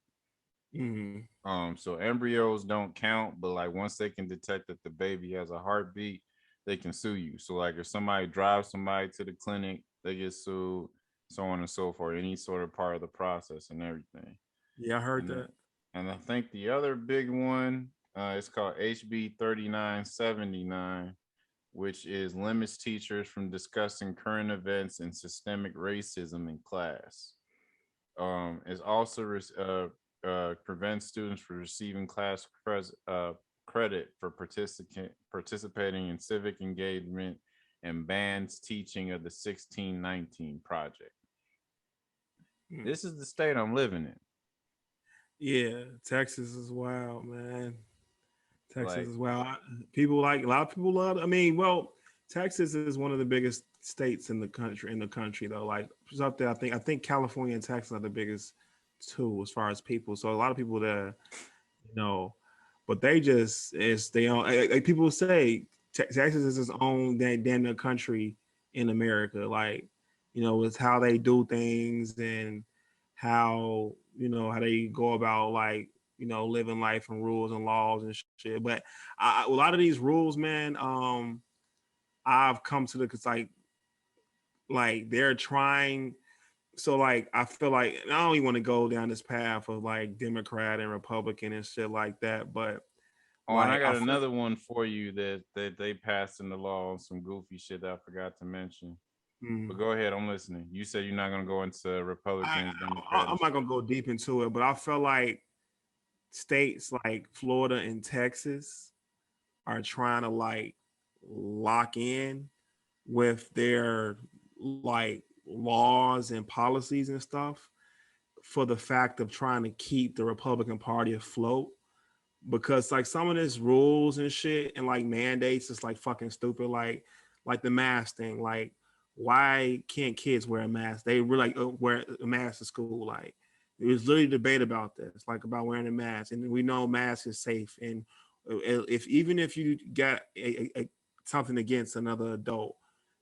Mm-hmm. So embryos don't count, but like once they can detect that the baby has a heartbeat, they can sue you. So like if somebody drives somebody to the clinic, they get sued, so on and so forth. Any sort of part of the process and everything. Yeah, I heard And then that. And I think the other big one is called HB 3979, which is limits teachers from discussing current events and systemic racism in class. It also prevents students from receiving credit for participating in civic engagement and bans teaching of the 1619 project. This is the state I'm living in. Yeah, Texas is wild, man. Texas Like, is wild. People like a lot of people love. I mean, well, Texas is one of the biggest states in the country. In the country, though, like it's up there. I think California and Texas are the biggest two as far as people. So a lot of people there, but they just it's they own. Like people say, Texas is its own damn near country in America. Like, it's how they do things and how they go about like living life and rules and laws and shit. But a lot of these rules, man, I've come to the cause like they're trying. So like I feel like I don't even want to go down this path of like Democrat and Republican and shit like that. But oh, and I like I got feel, another one for you that they passed in the law on some goofy shit that I forgot to mention. But mm, go ahead, I'm listening. You said you're not gonna go into I, Republicans, I'm Democrats. not gonna go deep into it, but I feel like states like Florida and Texas are trying to like lock in with their like laws and policies and stuff for the fact of trying to keep the Republican Party afloat. Because like some of this rules and shit and like mandates is like fucking stupid. Like the mask thing. Like why can't kids wear a mask? They really like wear a mask to school. Like there was literally debate about this, like about wearing a mask, and we know mask is safe. And if even if you got something against another adult,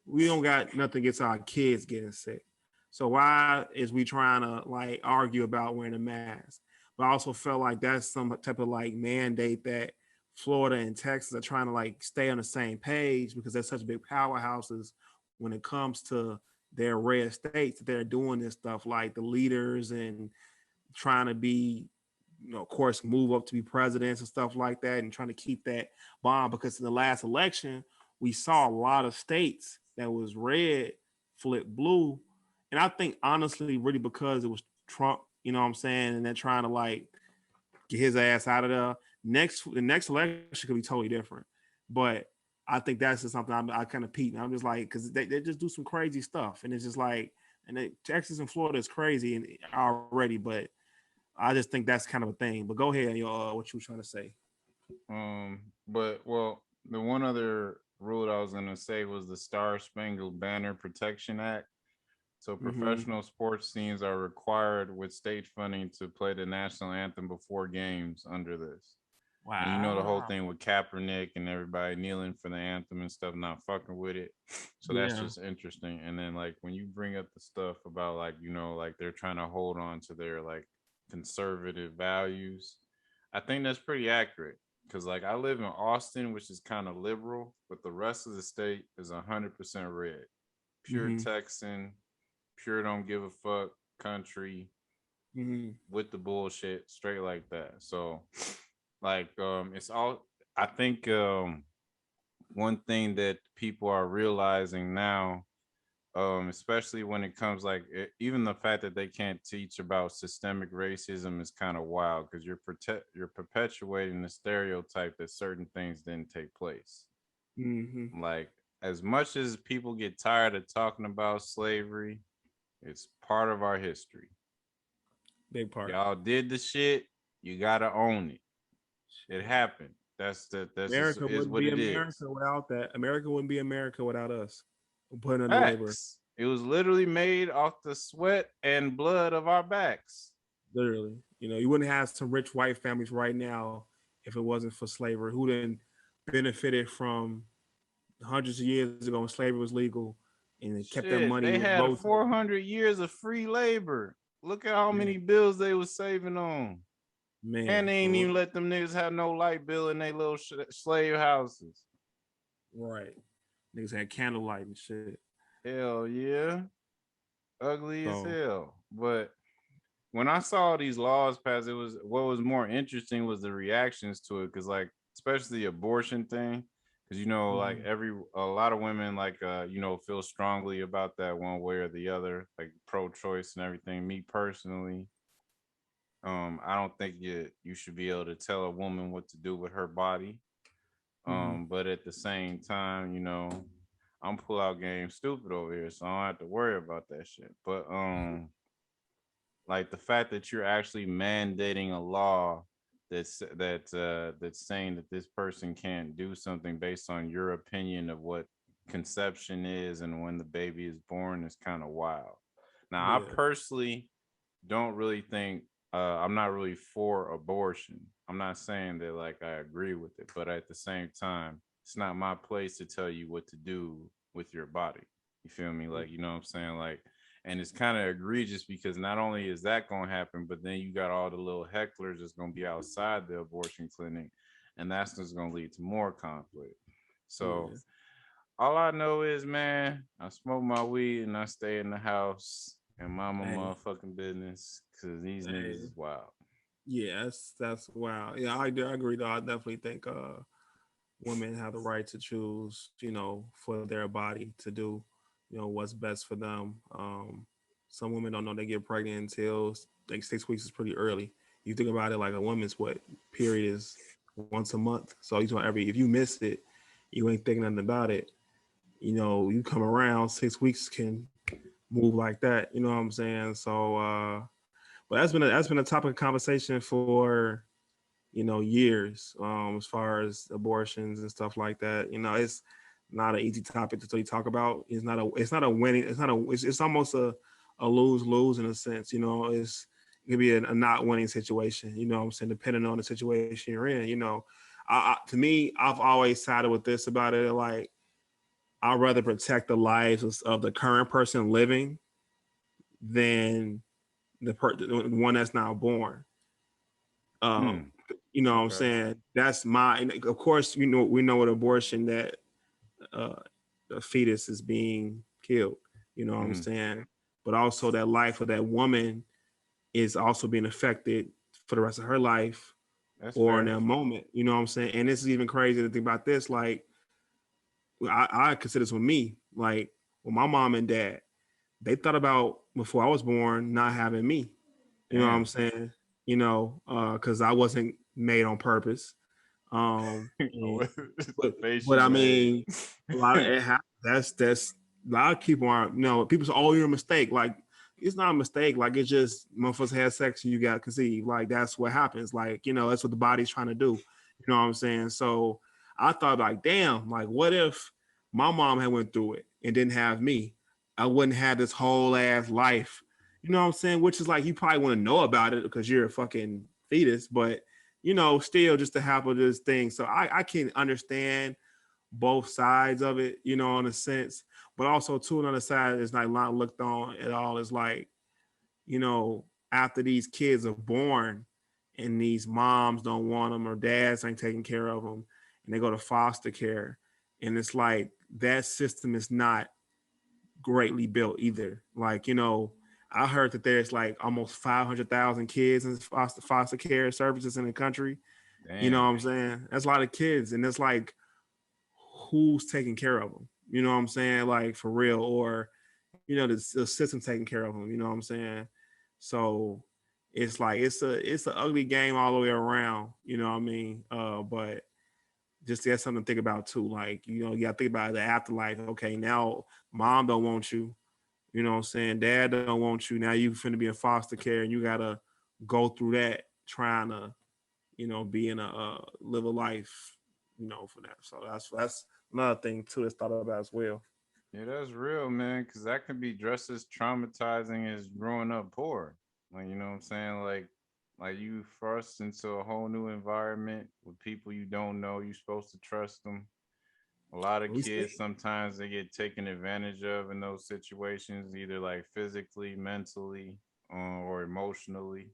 we don't got nothing against our kids getting sick. So why is we trying to like argue about wearing a mask? But I also felt like that's some type of like mandate that Florida and Texas are trying to like stay on the same page because they're such big powerhouses when it comes to their red states that they're doing this stuff like the leaders and trying to be, of course, move up to be presidents and stuff like that and trying to keep that bond because in the last election, we saw a lot of states that was red flip blue. And I think honestly, really because it was Trump, you know what I'm saying? And they're trying to like get his ass out of there. The next election could be totally different. But I think that's just something I kind of peep. I'm just like, because they just do some crazy stuff. And it's just like, Texas and Florida is crazy and already, but I just think that's kind of a thing. But go ahead, what you were trying to say. But well, the one other rule I was gonna say was the Star Spangled Banner Protection Act. So Mm-hmm. professional sports teams are required with state funding to play the national anthem before games under this. And you know the whole Wow. thing with Kaepernick and everybody kneeling for the anthem and stuff, not fucking with it. So that's Yeah. just interesting. And then like when you bring up the stuff about like, like they're trying to hold on to their like conservative values, I think that's pretty accurate. Cause like I live in Austin, which is kind of liberal, but the rest of the state is 100% red. Pure Mm-hmm. Texan, pure don't give a fuck country Mm-hmm. with the bullshit straight like that. So like it's all I think one thing that people are realizing now, especially when it comes like even the fact that they can't teach about systemic racism is kind of wild because you're perpetuating the stereotype that certain things didn't take place. Mm-hmm. Like as much as people get tired of talking about slavery, it's part of our history. Big part. Y'all did the shit. You gotta own it. It happened. That's just America is wouldn't what be it is. America without that. America wouldn't be America without us. Putting in the labor. Facts. It was literally made off the sweat and blood of our backs. Literally. You wouldn't have some rich white families right now if it wasn't for slavery, who then benefited from hundreds of years ago when slavery was legal and it kept that Shit, money they had rotating. 400 years of free labor. Look at how Yeah. many bills they was saving on. And Man, they ain't for real. even let them niggas have no light bill in their little slave houses. Right. Niggas had candlelight and shit. Hell yeah. Ugly as So hell. But when I saw these laws passed, it was what was more interesting was the reactions to it, because like especially the abortion thing, because like Mhm. a lot of women like feel strongly about that one way or the other, like pro-choice and everything. Me personally, I don't think you should be able to tell a woman what to do with her body. Mhm. But at the same time, I'm pull out game stupid over here, so I don't have to worry about that shit. But like the fact that you're actually mandating a law that's saying that this person can't do something based on your opinion of what conception is and when the baby is born is kind of wild. Now, I Yeah. personally don't really think I'm not really for abortion. I'm not saying that like I agree with it, but at the same time, it's not my place to tell you what to do with your body. You feel me? Like, you know what I'm saying? Like, and it's kind of egregious because not only is that going to happen, but then you got all the little hecklers that's going to be outside the abortion clinic, and that's just going to lead to more conflict. So Yeah. all I know is, man, I smoke my weed and I stay in the house and mind my Hey. motherfucking business because these niggas Hey. is wild. Yeah, that's wow. Yeah, I agree though. I definitely think women have the right to choose, for their body to do, what's best for them. Some women don't know they get pregnant until like 6 weeks is pretty early. You think about it, like a woman's what period is once a month. So you know if you miss it, you ain't thinking nothing about it. You come around 6 weeks can move like that. You know what I'm saying? So, but that's been a topic of conversation for years, as far as abortions and stuff like that. It's not an easy topic to really talk about. It's not a winning, it's almost a lose-lose in a sense. It could be a not winning situation, what I'm saying, depending on the situation you're in. To me, I've always sided with this about it. Like, I'd rather protect the lives of the current person living than the one that's now born. Um, Mm, what I'm okay. saying? That's my, and of course, we know with abortion that uh, the fetus is being killed. You know what I'm Mm, saying? But also that life of that woman is also being affected for the rest of her life that's or in fair. that moment. You know what I'm saying? And this is even crazy to think about this. Like, I consider this with me. Like, with my mom and dad, they thought about before I was born not having me. You know what I'm Damn. saying? Because I wasn't made on purpose. And, The but face but you I made. mean, a lot of it that's a lot of people aren't. People say, "Oh, you're a mistake." Like, it's not a mistake. Like, it's just motherfuckers had sex and you got conceived. Like, that's what happens. Like, that's what the body's trying to do. You know what I'm saying? So I thought, like, damn, like, what if my mom had went through it and didn't have me? I wouldn't have this whole ass life. You know what I'm saying? Which is like, you probably want to know about it because you're a fucking fetus, but still just to have this thing. So I can understand both sides of it, in a sense, but also too, another side is like not looked on at all. Is like, after these kids are born and these moms don't want them or dads ain't taking care of them and they go to foster care. And it's like that system is not greatly built either. Like, I heard that there's like almost 500,000 kids in foster care services in the country. You know what Damn. I'm saying? That's a lot of kids. And it's like, who's taking care of them? You know what I'm saying? Like, for real. Or, the system taking care of them. You know what I'm saying? So it's like, it's an ugly game all the way around. You know what I mean? But just that's something to think about too. Like, you got to think about the afterlife. Okay, now mom don't want you. You know what I'm saying? Dad don't want you. Now you finna be in foster care and you gotta go through that trying to, be in a live a life, for that. So that's another thing too that's thought about as well. Yeah, that's real, man. Because that can be just as traumatizing as growing up poor. Like, you know what I'm saying? Like you thrust into a whole new environment with people you don't know. You're supposed to trust them. A lot of We kids see. sometimes they get taken advantage of in those situations, either like physically, mentally, or emotionally.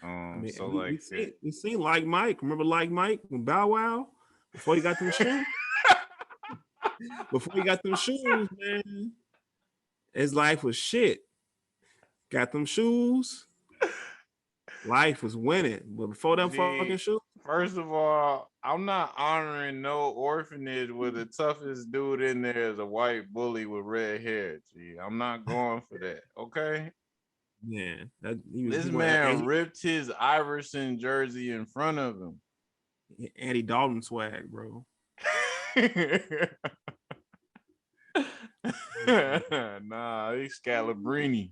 I mean, So we like, see we seen like Mike. Remember like Mike when Bow Wow before he got them shoes. Before he got them shoes, man, his life was shit. Got them shoes. Life was winning, but before them fucking G, shoes, first of all, I'm not honoring no orphanage where the toughest dude in there is a white bully with red hair. G, I'm not going for that. Okay. man, that This he was man ripped his Iverson jersey in front of him. Andy Dalton swag, bro. Nah, he's Scalabrini.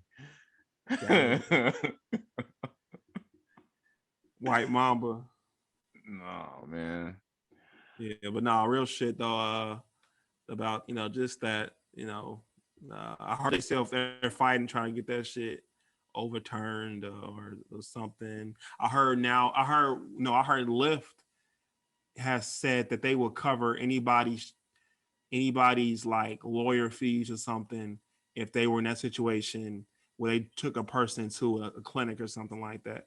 White Mamba. No, man. Yeah, but nah, real shit though. About just that. I heard they still they're fighting trying to get that shit overturned or something. I heard Lyft has said that they will cover anybody's like lawyer fees or something if they were in that situation where they took a person to a clinic or something like that.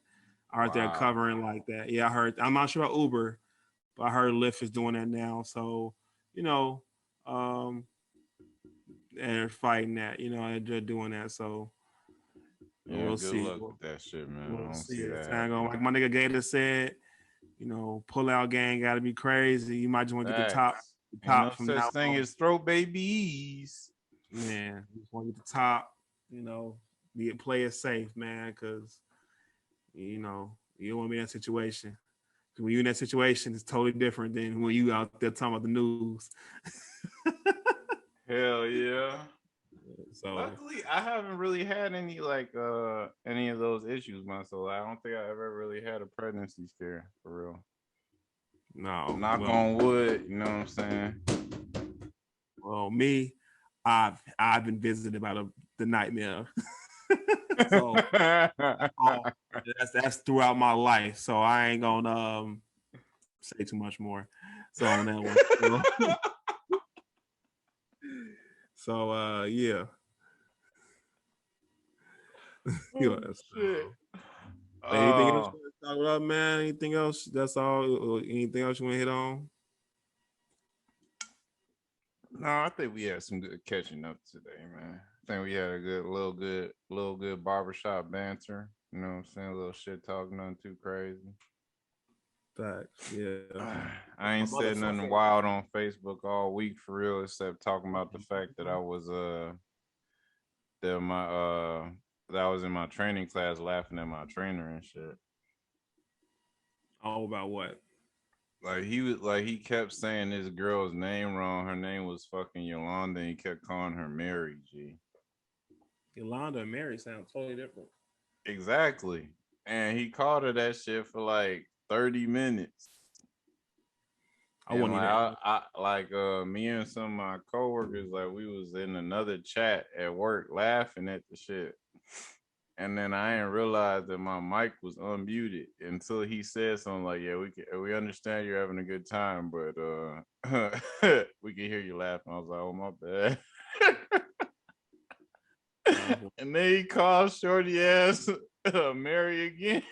I heard they're covering like that. Yeah, I heard. I'm not sure about Uber, but I heard Lyft is doing that now. So, you know, um, and they're fighting that. They're doing that. So Yeah, we'll good see. luck with that shit, man. I We'll don't see. see It's that not going happening. like my nigga Gator said. Pull out gang got to be crazy. You might just want to get the top, Facts. Ain't no from such now thing on. as throw babies. Man, you just want to get the top. Play it safe, man, because you don't want to be in that situation. Because when you're in that situation, it's totally different than when you out there talking about the news. Hell yeah. So Luckily, I haven't really had any of those issues myself. I don't think I ever really had a pregnancy scare for real. no, Knock on wood, you know what I'm saying? me, I've been visited by the nightmare. So that's throughout my life. So I ain't gonna say too much more. So on that one. So yeah. Oh, shit. Anything else you want to talk about, man? Anything else? That's all. Anything else you want to hit on? No, I think we had some good catching up today, man. I think we had a little good barbershop banter. You know what I'm saying? A little shit talk, nothing too crazy. Facts, yeah. I ain't said nothing wild on Facebook all week for real, except talking about the fact that I was that I was in my training class laughing at my trainer and shit. All about what? He kept saying this girl's name wrong. Her name was fucking Yolanda, and he kept calling her Mary. G. Yolanda and Mary sound totally different. Exactly. And he called her that shit for like 30 minutes. I want me and some of my coworkers, like we was in another chat at work laughing at the shit. And then I didn't realize that my mic was unmuted until he said something like, "Yeah, we understand you're having a good time, but we can hear you laughing." I was like, "Oh, my bad." And then he called shorty ass Mary again.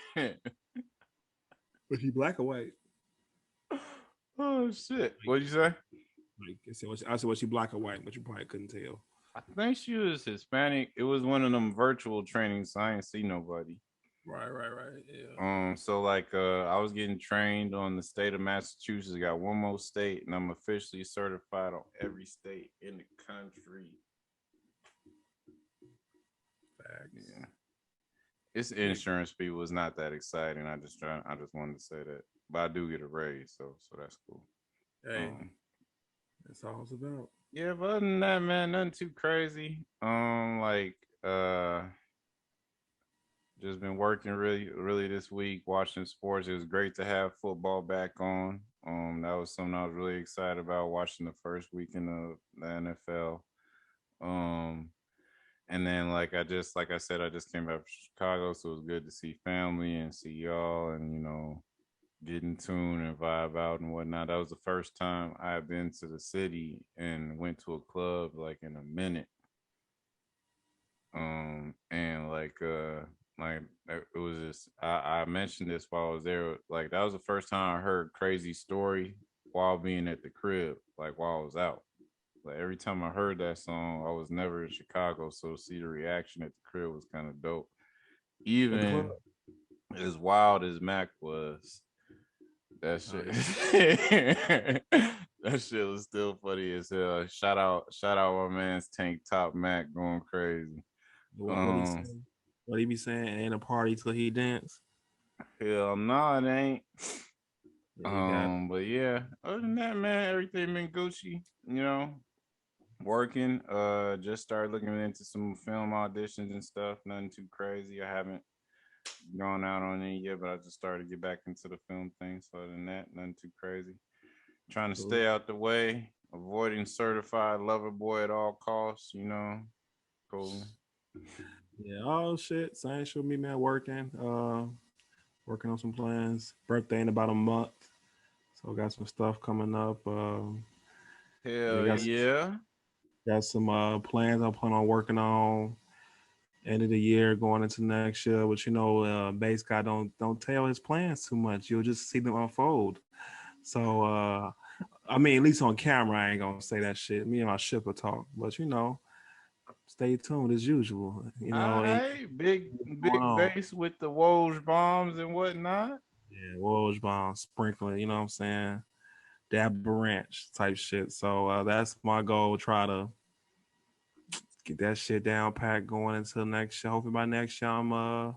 Was she black or white? Oh shit! What'd you say? I said, was she black or white? But you probably couldn't tell. I think she was Hispanic. It was one of them virtual trainings, so I didn't see nobody. Right. Yeah. So like I was getting trained on the state of Massachusetts. I got one more state, and I'm officially certified on every state in the country. Facts. Yeah. It's insurance people. It's not that exciting. I just wanted to say that. But I do get a raise, so that's cool. Hey, that's all it's about. Yeah, but other than that, man, nothing too crazy. Just been working really this week, watching sports. It was great to have football back on. That was something I was really excited about, watching the first weekend of the NFL. And then like I said, I just came back from Chicago, so it was good to see family and see y'all, and get in tune and vibe out and whatnot. That was the first time I had been to the city and went to a club like in a minute. And it was just I mentioned this while I was there. Like that was the first time I heard Crazy Story while being at the crib, like while I was out. Like every time I heard that song, I was never in Chicago, so to see the reaction at the crib was kind of dope. Even as wild as Mac was, that Oh, shit, that shit was still funny as hell. Shout out my man's Tank Top Mac going crazy. what he say? What he be saying? Ain't a party till he dance. Hell no, it ain't. Yeah, he got. But yeah, other than that, man, everything been Gucci. You know, working. Just started looking into some film auditions and stuff. Nothing too crazy. I haven't gone out on any yet, but I just started to get back into the film thing. So other than that, nothing too crazy. Trying to Cool. stay out the way, avoiding certified lover boy at all costs. You know, cool. Yeah. Oh shit. Same shit with me, man. Working. Working on some plans. Birthday in about a month. So got some stuff coming up. Yeah, Hell yeah. got some plans I plan on working on end of the year, going into next year. But you know, bass guy don't tell his plans too much. You'll just see them unfold. So I mean, at least on camera, I ain't gonna say that shit. Me and my ship will talk, but you know, stay tuned as usual. You All know, and right, big what's going big on? bass with the Woj bombs and whatnot. Yeah, Woj bomb sprinkling. You know what I'm saying? Dab ranch type shit. So that's my goal. Try to get that shit down packed going until next year. Hopefully by next year I'm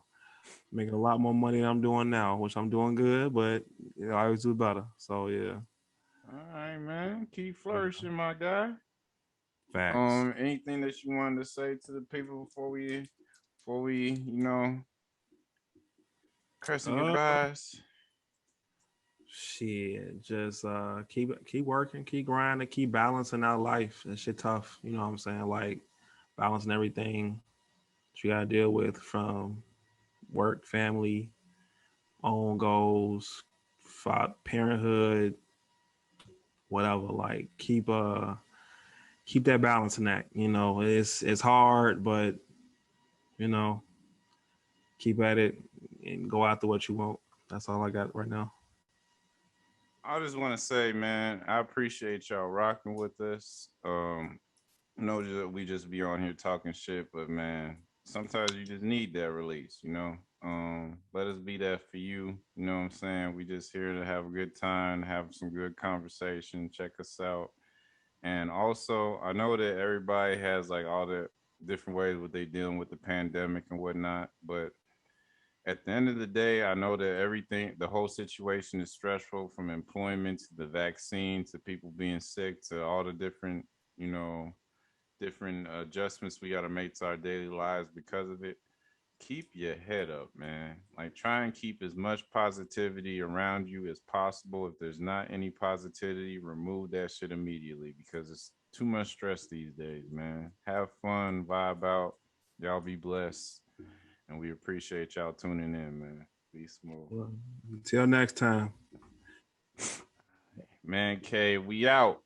making a lot more money than I'm doing now, which I'm doing good, but you know, I always do better. So yeah. All right, man. Keep flourishing, my guy. Facts. Anything that you wanted to say to the people before we, cursing Uh goodbyes? shit. Just keep working, keep grinding, keep balancing out life. That shit tough. You know what I'm saying? Like balancing everything that you gotta deal with from work, family, own goals, parenthood, whatever. Like keep that balancing act. You know, it's hard, but you know, keep at it and go after what you want. That's all I got right now. I just want to say, man, I appreciate y'all rocking with us. Know that we just be on here talking shit, but man, sometimes you just need that release, you know. Let us be that for you. You know what I'm saying? We just here to have a good time, have some good conversation. Check us out. And also, I know that everybody has like all the different ways what they dealing with the pandemic and whatnot, but at the end of the day, I know that everything, the whole situation is stressful from employment to the vaccine to people being sick to all the different, you know, different adjustments we got to make to our daily lives because of it. Keep your head up, man. Like, try and keep as much positivity around you as possible. If there's not any positivity, remove that shit immediately because it's too much stress these days, man. Have fun, vibe out. Y'all be blessed. And we appreciate y'all tuning in, man. Be smooth. Well, until next time. Man, K, we out.